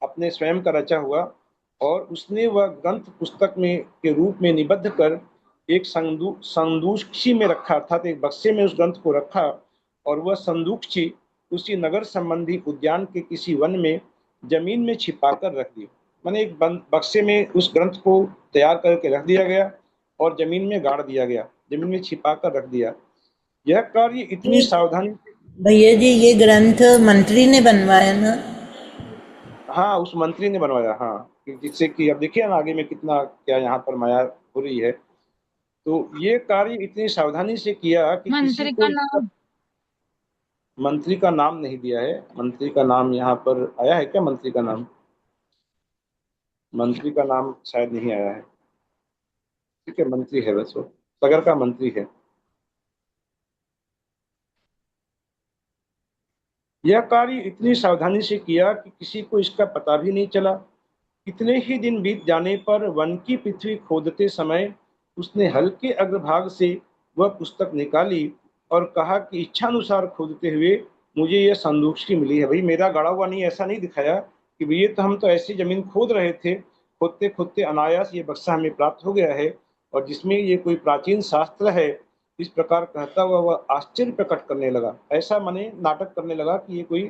अपने स्वयं का रचा हुआ, और उसने वह ग्रंथ पुस्तक में के रूप में निबद्ध कर एक संदूक्षी में रखा, अर्थात एक बक्से में उस ग्रंथ को रखा, और वह संदूक्षी उसी नगर संबंधी उद्यान के किसी वन में जमीन में छिपाकर रख दी। माने एक बक्से में उस ग्रंथ को तैयार करके रख दिया गया और जमीन में गाड़ दिया गया, जमीन में छिपा कर रख दिया। यह कार्य इतनी सावधानी। भैया जी ये ग्रंथ मंत्री ने बनवाया ना? हाँ उस मंत्री ने बनवाया, हाँ, जिससे कि अब देखिए ना आगे में कितना क्या यहाँ पर माया हो रही है। तो ये कार्य इतनी सावधानी से किया कि किसी मंत्री को का नाम? मंत्री का नाम नहीं दिया है। मंत्री का नाम यहाँ पर आया है क्या? मंत्री का नाम, मंत्री का नाम शायद नहीं आया है। ठीक है, मंत्री है, बस वो सगर का मंत्री है। यह कार्य इतनी सावधानी से किया कि किसी को इसका पता भी नहीं चला। कितने ही दिन बीत जाने पर वन की पृथ्वी खोदते समय उसने हल्के अग्रभाग से वह पुस्तक निकाली और कहा कि इच्छानुसार खोदते हुए मुझे यह संदूक्षी मिली है। भाई मेरा गड़ा हुआ नहीं, ऐसा नहीं दिखाया कि भैया तो हम तो ऐसी जमीन खोद रहे थे, खोदते खोदते अनायास ये बक्सा हमें प्राप्त हो गया है और जिसमें ये कोई प्राचीन शास्त्र है। इस प्रकार कहता हुआ वह आश्चर्य प्रकट करने लगा, ऐसा माने नाटक करने लगा कि ये कोई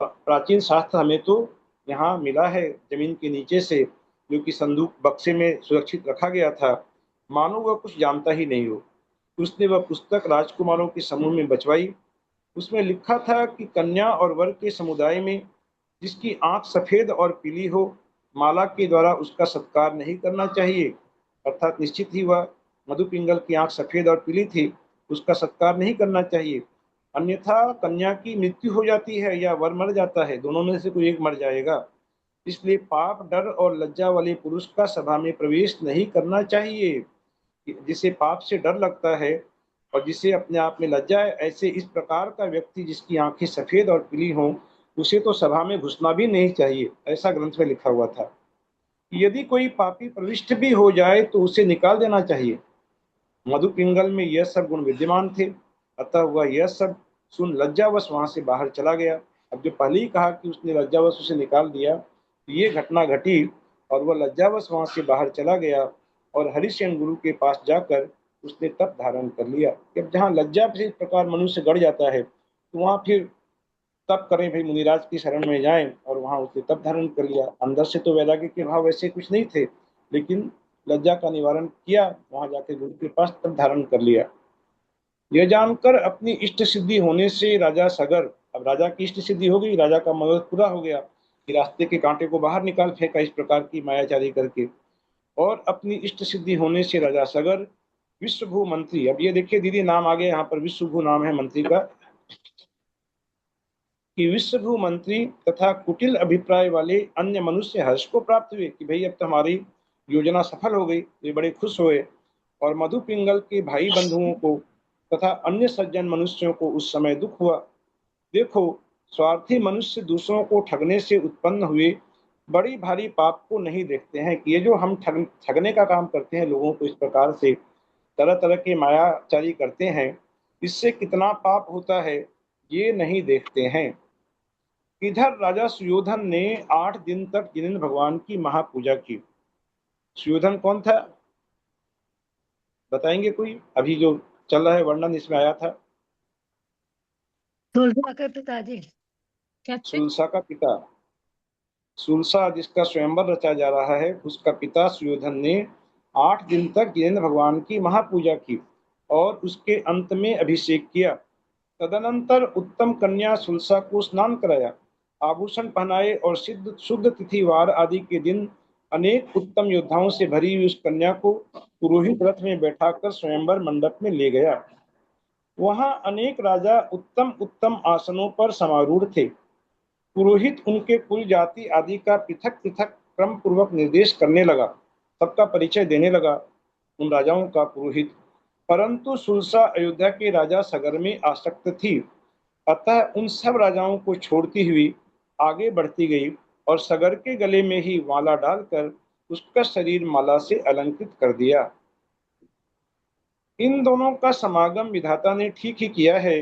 प्राचीन शास्त्र हमें तो यहाँ मिला है जमीन के नीचे से, जो कि संदूक बक्से में सुरक्षित रखा गया था, मानो वह कुछ जानता ही नहीं हो। उसने वह पुस्तक राजकुमारों के समूह में बचवाई। उसमें लिखा था कि कन्या और वर के समुदाय में जिसकी आंख सफेद और पीली हो, माला के द्वारा उसका सत्कार नहीं करना चाहिए। अर्थात निश्चित ही वह मधुपिंगल की आंख सफेद और पीली थी, उसका सत्कार नहीं करना चाहिए, अन्यथा कन्या की मृत्यु हो जाती है या वर मर जाता है, दोनों में से कोई एक मर जाएगा। इसलिए पाप, डर और लज्जा वाले पुरुष का सभा में प्रवेश नहीं करना चाहिए। जिसे पाप से डर लगता है और जिसे अपने आप में लज्जा है, ऐसे इस प्रकार का व्यक्ति जिसकी आंखें सफेद और पीली हों, उसे तो सभा में घुसना भी नहीं चाहिए, ऐसा ग्रंथ में लिखा हुआ था। यदि कोई पापी प्रविष्ट भी हो जाए तो उसे निकाल देना चाहिए। मधुपिंगल में यह सब गुण विद्यमान थे, अतः वह यह सब सुन लज्जावश वहां से बाहर चला गया। अब जो पहले ही कहा कि उसने लज्जावश उसे निकाल दिया, तो ये घटना घटी और वह लज्जावश वहां से बाहर चला गया और हरिश्चंद्र गुरु के पास जाकर उसने तप धारण कर लिया। अब जहाँ लज्जा से इस प्रकार मनुष्य गड़ जाता है तो वहाँ फिर तप करें, भाई मुनिराज की शरण में जाएं, और वहां उसने तप धारण कर लिया। अंदर से तो वैराग्य के भाव वैसे कुछ नहीं थे, लेकिन लज्जा का निवारण किया, वहां जाके गुरु के पास तप धारण कर लिया। यह जानकर अपनी इष्ट सिद्धि होने से राजा सगर, अब राजा की इष्ट सिद्धि हो गई, राजा का मनोरथ पूरा हो गया कि रास्ते के कांटे को बाहर निकाल फेंका इस प्रकार की मायाचारी करके। और अपनी इष्ट सिद्धि होने से राजा सगर विश्वभू मंत्री, अब ये देखिए दीदी नाम आ गया यहाँ पर, विश्वभू नाम है मंत्री का, कि विश्वभू मंत्री तथा कुटिल अभिप्राय वाले अन्य मनुष्य हर्ष को प्राप्त हुए कि भाई अब तो हमारी योजना सफल हो गई। वे बड़े खुश हुए और मधुपिंगल के भाई बंधुओं को तथा अन्य सज्जन मनुष्यों को उस समय दुख हुआ। देखो, स्वार्थी मनुष्य दूसरों को ठगने से उत्पन्न हुए बड़ी भारी पाप को नहीं देखते हैं कि ये जो हम ठगने का काम करते हैं, लोगों को इस प्रकार से तरह तरह के मायाचारी करते हैं, इससे कितना पाप होता है ये नहीं देखते हैं। इधर राजा सुयोधन ने 8 दिन तक जिनेंद्र भगवान की महापूजा की। सुयोधन कौन था बताएंगे कोई? अभी जो चल रहा है वर्णन इसमें आया था, तुलसा के पिताजी। क्या थे? सुलसा का पिता। सुलसा जिसका स्वयंवर रचा जा रहा है, उसका पिता सुयोधन ने 8 दिन तक जिनेंद्र भगवान की महापूजा की और उसके अंत में अभिषेक किया। तदनंतर उत्तम कन्या सुलसा को स्नान कराया, आभूषण पहनाए और सिद्ध शुद्ध तिथिवार आदि के दिन अनेक उत्तम योद्धाओं से भरी हुई उस कन्या को पुरोहित रथ में बैठाकर स्वयंवर मंडप में ले गया। वहां अनेक राजा उत्तम उत्तम आसनों पर समारूढ़ थे। पुरोहित उनके कुल जाति आदि का पृथक पृथक क्रम पूर्वक निर्देश करने लगा, सबका परिचय देने लगा उन राजाओं का पुरोहित। परंतु सुलसा अयोध्या के राजा सगर में आसक्त थी, अतः उन सब राजाओं को छोड़ती हुई आगे बढ़ती गई और सगर के गले में ही माला डालकर उसका शरीर माला से अलंकृत कर दिया। इन दोनों का समागम विधाता ने ठीक ही किया है,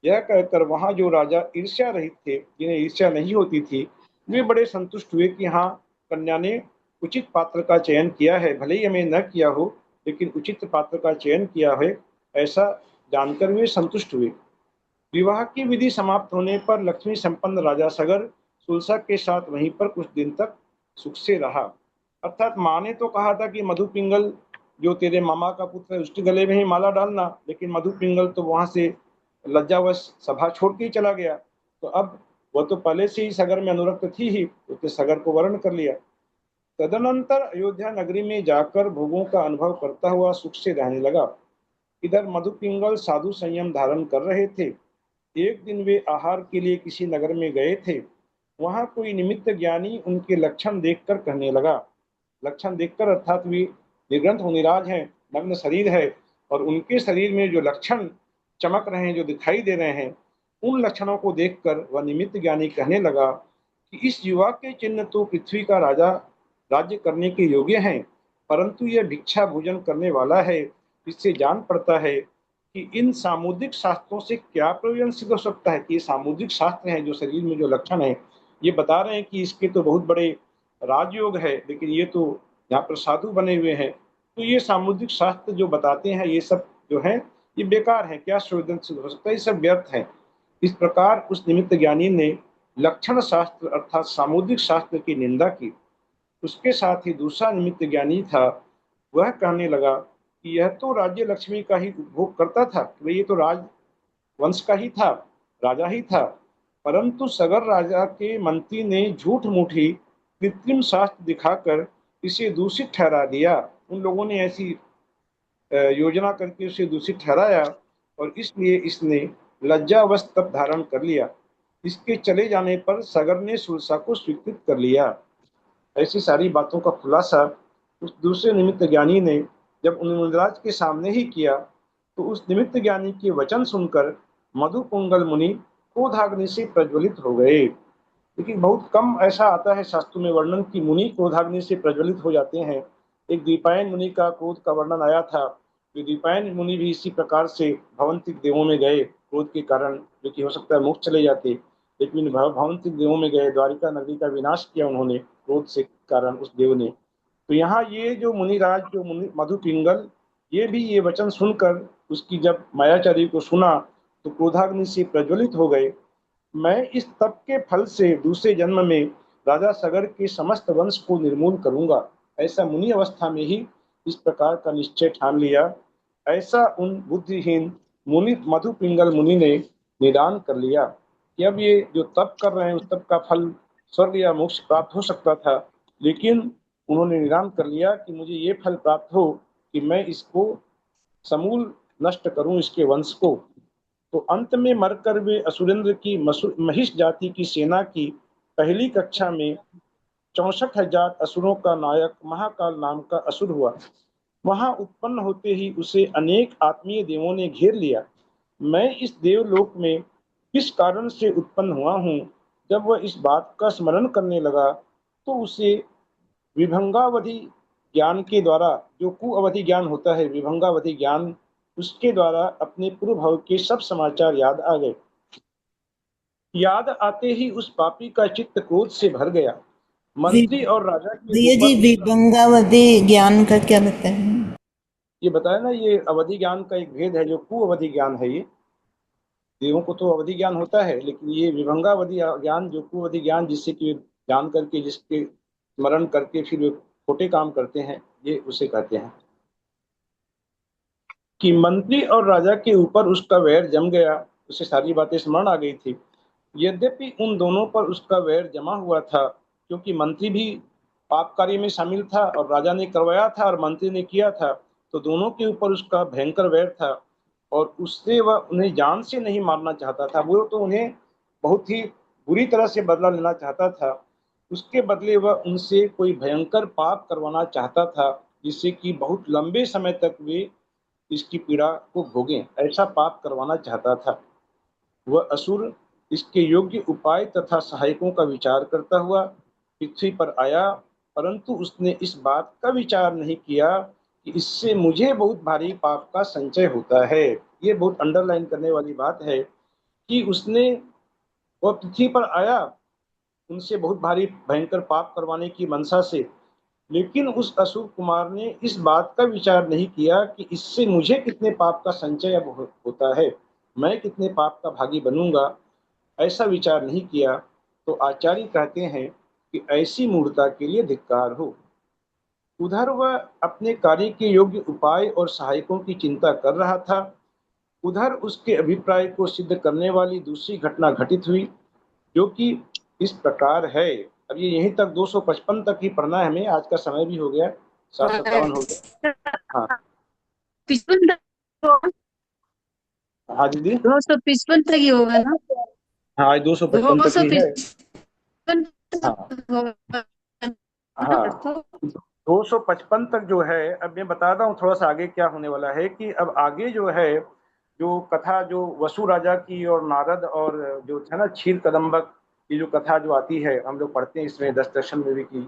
यह कहकर वहां जो राजा ईर्ष्या रहित थे, जिन्हें ईर्ष्या नहीं होती थी, वे बड़े संतुष्ट हुए कि हाँ, कन्या ने उचित पात्र का चयन किया है, भले ही हमें न किया हो लेकिन उचित पात्र का चयन किया है, ऐसा जानकर वे संतुष्ट हुए। विवाह की विधि समाप्त होने पर लक्ष्मी संपन्न राजा सगर सुलसा के साथ वहीं पर कुछ दिन तक सुख से रहा। अर्थात माँ ने तो कहा था कि मधु पिंगल जो तेरे मामा का पुत्र है उसके गले में ही माला डालना, लेकिन मधु पिंगल तो वहां से लज्जावश सभा छोड़ के ही चला गया। तो अब वह तो पहले से ही सगर में अनुरक्त थी ही, उसने सगर को वर्ण कर लिया। तदनंतर अयोध्या नगरी में जाकर भोगों का अनुभव करता हुआ सुख से रहने लगा। इधर मधु पिंगल साधु संयम धारण कर रहे थे। एक दिन वे आहार के लिए किसी नगर में गए थे। वहां कोई निमित्त ज्ञानी उनके लक्षण देखकर कहने लगा, लक्षण देखकर अर्थात वे निर्ग्रंथ मुनिराज हैं, नग्न शरीर है और उनके शरीर में जो लक्षण चमक रहे हैं, जो दिखाई दे रहे हैं, उन लक्षणों को देखकर वह निमित्त ज्ञानी कहने लगा कि इस युवा के चिन्ह तो पृथ्वी का राजा राज्य करने के योग्य हैं, परंतु यह भिक्षा भोजन करने वाला है। इससे जान पड़ता है कि इन सामुद्रिक शास्त्रों से क्या प्रयोजन सिद्ध हो सकता है। कि ये सामुद्रिक शास्त्र हैं, जो शरीर में जो लक्षण है ये बता रहे हैं कि इसके तो बहुत बड़े राजयोग है, लेकिन ये तो यहाँ पर साधु बने हुए हैं। तो ये सामुद्रिक शास्त्र जो बताते हैं ये सब जो है ये बेकार है, क्या प्रयोजन सिद्ध हो सकता है, ये सब व्यर्थ है। इस प्रकार उस निमित्त ज्ञानी ने लक्षण शास्त्र अर्थात सामुद्रिक शास्त्र की निंदा की। उसके साथ ही दूसरा निमित्त ज्ञानी था, वह कहने लगा कि यह तो राज्य लक्ष्मी का ही उपभोग करता था, ये तो राज वंश का ही था, राजा ही था। परंतु सगर राजा के मंत्री ने झूठ मूठी कृत्रिम शास्त्र दिखाकर इसे दूषित ठहरा दिया। उन लोगों ने ऐसी योजना करके उसे दूषित ठहराया और इसलिए इसने लज्जावश तप धारण कर लिया। इसके चले जाने पर सगर ने सुलसा को स्वीकृत कर लिया। ऐसी सारी बातों का खुलासा उस दूसरे निमित्त ज्ञानी ने जब मुनिराज के सामने ही किया, तो उस निमित्त ज्ञानी के वचन सुनकर मधु पुंगल मुनि क्रोधाग्नि से प्रज्वलित हो गए। लेकिन बहुत कम ऐसा आता है शास्त्रों में वर्णन कि मुनि क्रोधाग्नि से प्रज्वलित हो जाते हैं। एक द्वीपायन मुनि का क्रोध का वर्णन आया था। द्वीपायन मुनि भी इसी प्रकार से भवंतिक देवों में गए क्रोध के कारण, जो कि हो सकता है मोक्ष चले जाते, लेकिन भवंतिक देवों में गए, द्वारिका नगरी का विनाश किया उन्होंने क्रोध से कारण उस देव ने। तो यहाँ ये जो मुनिराज जो मधु पिंगल, ये भी ये वचन सुनकर उसकी जब मायाचारी को सुना तो क्रोधाग्नि से प्रज्वलित हो गए। मैं इस तप के फल से दूसरे जन्म में राजा सगर के समस्त वंश को निर्मूल करूंगा, ऐसा मुनि अवस्था में ही इस प्रकार का निश्चय ठान लिया। ऐसा उन बुद्धिहीन मुनि मधु पिंगल मुनि ने निदान कर लिया कि अब ये जो तप कर रहे हैं उस तप का फल स्वर्ग या मोक्ष प्राप्त हो सकता था, लेकिन उन्होंने निदान कर लिया कि मुझे ये फल प्राप्त हो कि मैं इसको समूल नष्ट करूं, इसके वंश को। तो अंत में मरकर वे असुरेंद्र की महिष जाति की सेना की पहली कक्षा में 64,000 असुरों का नायक महाकाल नाम का असुर हुआ। वहां उत्पन्न होते ही उसे अनेक आत्मीय देवों ने घेर लिया। मैं इस देवलोक में किस कारण से उत्पन्न हुआ हूँ, जब वह इस बात का स्मरण करने लगा तो उसे विभंगावधि ज्ञान के द्वारा, जो कुअवधि ज्ञान होता है, विभंगावधि ज्ञान, उसके द्वारा अपने पूर्व भाव के सब समाचार याद आ गए। याद आते ही उस पापी का चित्त क्रोध से भर गया। मंत्री और राजा के ये जी विभंगावधि ज्ञान का क्या बताया? ये बताया ना, ये अवधि ज्ञान का एक भेद है, जो कुअवधि ज्ञान है। ये देवों को तो अवधि ज्ञान होता है, लेकिन ये विभंगावधि ज्ञान, जो कुअवधि ज्ञान, जिससे कि जान करके जिसके स्मरण करके फिर वे खोटे काम करते हैं, ये उसे कहते हैं। कि मंत्री और राजा के ऊपर उसका वैर जम गया, उसे सारी बातें स्मरण आ गई थी। यद्यपि उन दोनों पर उसका वैर जमा हुआ था, क्योंकि मंत्री भी पाप कार्य में शामिल था और राजा ने करवाया था और मंत्री ने किया था, तो दोनों के ऊपर उसका भयंकर वैर था। और उससे वह उन्हें जान से नहीं मारना चाहता था, वो तो उन्हें बहुत ही बुरी तरह से बदला लेना चाहता था। उसके बदले वह उनसे कोई भयंकर पाप करवाना चाहता था, जिससे कि बहुत लंबे समय तक वे इसकी पीड़ा को भोगें, ऐसा पाप करवाना चाहता था। वह असुर इसके योग्य उपाय तथा सहायकों का विचार करता हुआ पृथ्वी पर आया, परंतु उसने इस बात का विचार नहीं किया कि इससे मुझे बहुत भारी पाप का संचय होता है। ये बहुत अंडरलाइन करने वाली बात है कि उसने, वह पृथ्वी पर आया उनसे बहुत भारी भयंकर पाप करवाने की मनसा से, लेकिन उस असुर कुमार ने इस बात का विचार नहीं किया कि इससे मुझे कितने पाप का संचय अब होता है, मैं कितने पाप का भागी बनूंगा, ऐसा विचार नहीं किया। तो आचार्य कहते हैं कि ऐसी मूर्खता के लिए धिक्कार हो। उधर वह अपने कार्य के योग्य उपाय और सहायकों की चिंता कर रहा था, उधर उसके अभिप्राय को सिद्ध करने वाली दूसरी घटना घटित हुई, जो कि इस प्रकार है। अब ये यहीं तक 255 तक ही पढ़ना है हमें, आज का समय भी हो गया, 7:57 हो गया। हाँ 55 तक, हाँ दीदी, 255 तक ही होगा ना? हाँ आज 255 तक ही है। 255 हाँ तक होगा ना? हाँ 255 तक जो है, अब मैं बताता हूँ थोड़ा सा आगे क्या होने वाला है। कि अब आगे जो है, जो कथा जो वसु राजा की और नारद और जो है ना क्षीर कदम्बक की जो कथा जो आती है, हम लोग पढ़ते हैं इसमें 10 दर्शन में भी की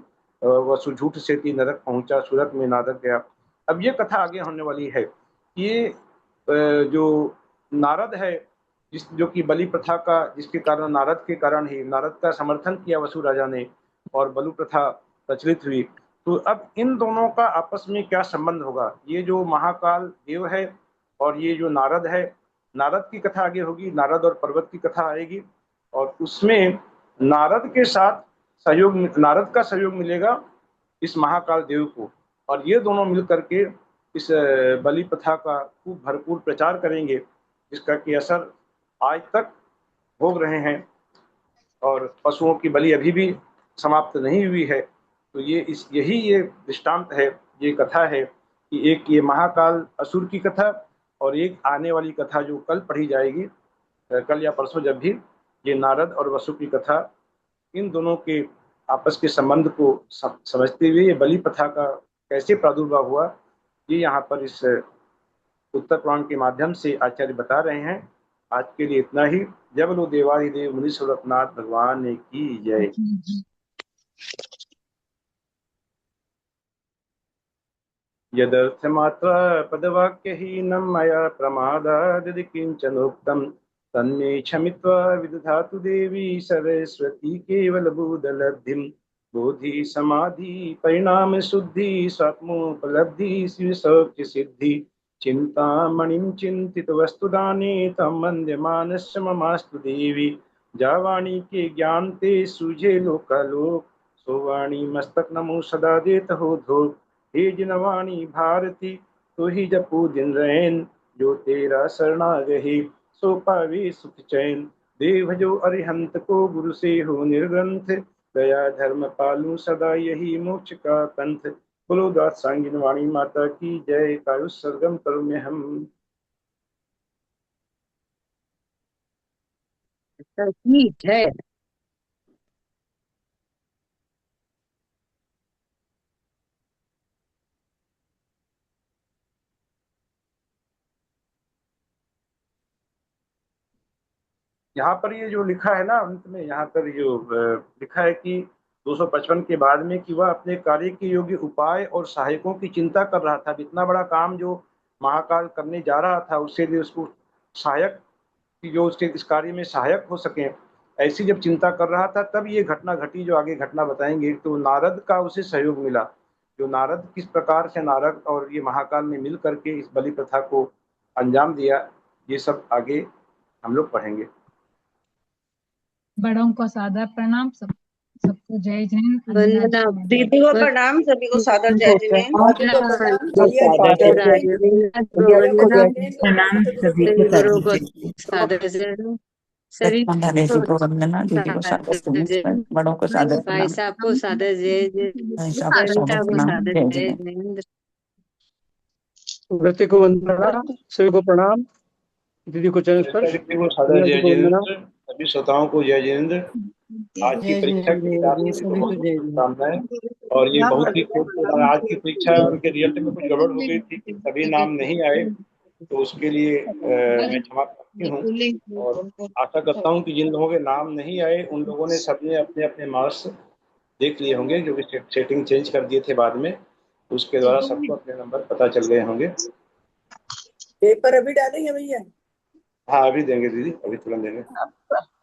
वसु झूठ से थी नरक पहुंचा, सूरत में नारद गया। अब ये कथा आगे होने वाली है। ये जो नारद है, जो कि बलि प्रथा का, जिसके कारण नारद के कारण ही नारद का समर्थन किया वसु राजा ने और बलि प्रथा प्रचलित हुई। तो अब इन दोनों का आपस में क्या संबंध होगा? ये जो महाकाल देव है और ये जो नारद है, नारद की कथा आगे होगी, नारद और पर्वत की कथा आएगी, और उसमें नारद के साथ सहयोग, नारद का सहयोग मिलेगा इस महाकाल देव को, और ये दोनों मिल करके इस बलि प्रथा का खूब भरपूर प्रचार करेंगे, जिसका कि असर आज तक भोग रहे हैं, और पशुओं की बलि अभी भी समाप्त नहीं हुई है। तो यही ये दृष्टांत है, ये कथा है कि एक ये महाकाल असुर की कथा और एक आने वाली कथा जो कल पढ़ी जाएगी, कल या परसों जब भी, ये नारद और वसु की कथा, इन दोनों के आपस के संबंध को समझते हुए ये बलि प्रथा का कैसे प्रादुर्भाव हुआ, ये यहाँ पर इस उत्तर पुराण के माध्यम से आचार्य बता रहे हैं। आज के लिए इतना ही। जय बोलो देवाधिदेव मुनीश्वरनाथ भगवान की जय। यदर्थमात्रा पदवाक्यहीनं मया प्रमादाद् किञ्चनोक्तं तन्मे क्षमित्वा विदधातु देवी सरस्वती केवलबोधलब्धिं। बोधि समाधि परिणाम शुद्धि स्वात्मोपलब्धि शिवसौख्य सिद्धि। चिंतामणिं चिंतित वस्तुदाने तं वन्द्यमानस्य ममास्तु देवी। जावाणी के ज्ञान ते सूझे लोकालोक, सोवाणी मस्तक नमो सदा देत हो धोक। हे जिनवाणी भारती तो ही जपू दिन रैन, जो तेरा शरणागहि सो पावे सुख चैन। देव जो अरिहंत को गुरु से हो निर्ग्रंथ, दया धर्म पालू सदा यही मोक्ष का पंथ। बोलो दास सांगिन वाणी माता की जय। कायु सर्गम करो में हम। ठीक है। यहाँ पर ये जो लिखा है ना अंत में, यहाँ पर जो लिखा है कि 255 के बाद में, कि वह अपने कार्य के योग्य उपाय और सहायकों की चिंता कर रहा था। इतना बड़ा काम जो महाकाल करने जा रहा था, उससे लिए उसको सहायक कि जो उसके इस कार्य में सहायक हो सके, ऐसी जब चिंता कर रहा था, तब ये घटना घटी जो आगे घटना बताएंगे। तो नारद का उसे सहयोग मिला, जो नारद किस प्रकार से नारद और ये महाकाल ने मिल करके इस बलि प्रथा को अंजाम दिया, ये सब आगे हम लोग पढ़ेंगे। बड़ों को सादर प्रणाम। सब सबको जय जैन। वंदना दीदी को प्रणाम, सभी को सादर जय जिनेन्द्र। प्रणाम सभी को गुरु को सादर सादर जय। सभी जी को वंदना, दीदी को सादर जय। प्रणाम, बड़ों को सादर भाई प्रणाम, साहब को सादर जय जय। भाई साहब को अनिता सादर को प्रणाम, सादर जय जय जय। जिनेन्द्र। व्रती को वंदना, सभी को प्रणाम, दीदी को चरण स्पर्श, को सादर जय को वंदना। जिनेन्द्र, सभी श्रोताओं को जय जिनेन्द्र। आज की परीक्षा के लिए आप सभी को बहुत शुभकामनाएं। और ये बहुत ही आज की परीक्षा उनके रिजल्ट में कुछ गड़बड़ हो गई थी कि सभी नाम नहीं आए, तो उसके लिए मैं क्षमा प्रार्थी हूँ। और आशा करता हूँ कि जिन लोगों के नाम नहीं आए उन लोगों ने सबने अपने अपने मार्क्स देख लिए होंगे, जो कि सेटिंग चेंज कर दिए थे बाद में, तो उसके द्वारा सबको अपने नंबर पता चल गए होंगे। पेपर अभी डालेंगे भैया? हाँ अभी देंगे दीदी, अभी तुरंत देंगे।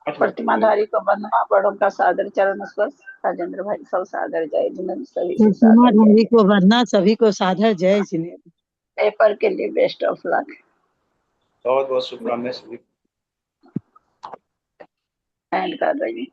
प्रतिमाधारी को वंदना, बड़ों का सादर चरण स्पर्श। राजेंद्र भाई सब सादर जय जिनेन्द्र, सभी को सादर जय। प्रतिमाधारी को वंदना, सभी को सादर जय जिनेन्द्र। पेपर के लिए बेस्ट ऑफ लक। बहुत बहुत शुभकामनाएं सभी। एंड कर रही हूँ।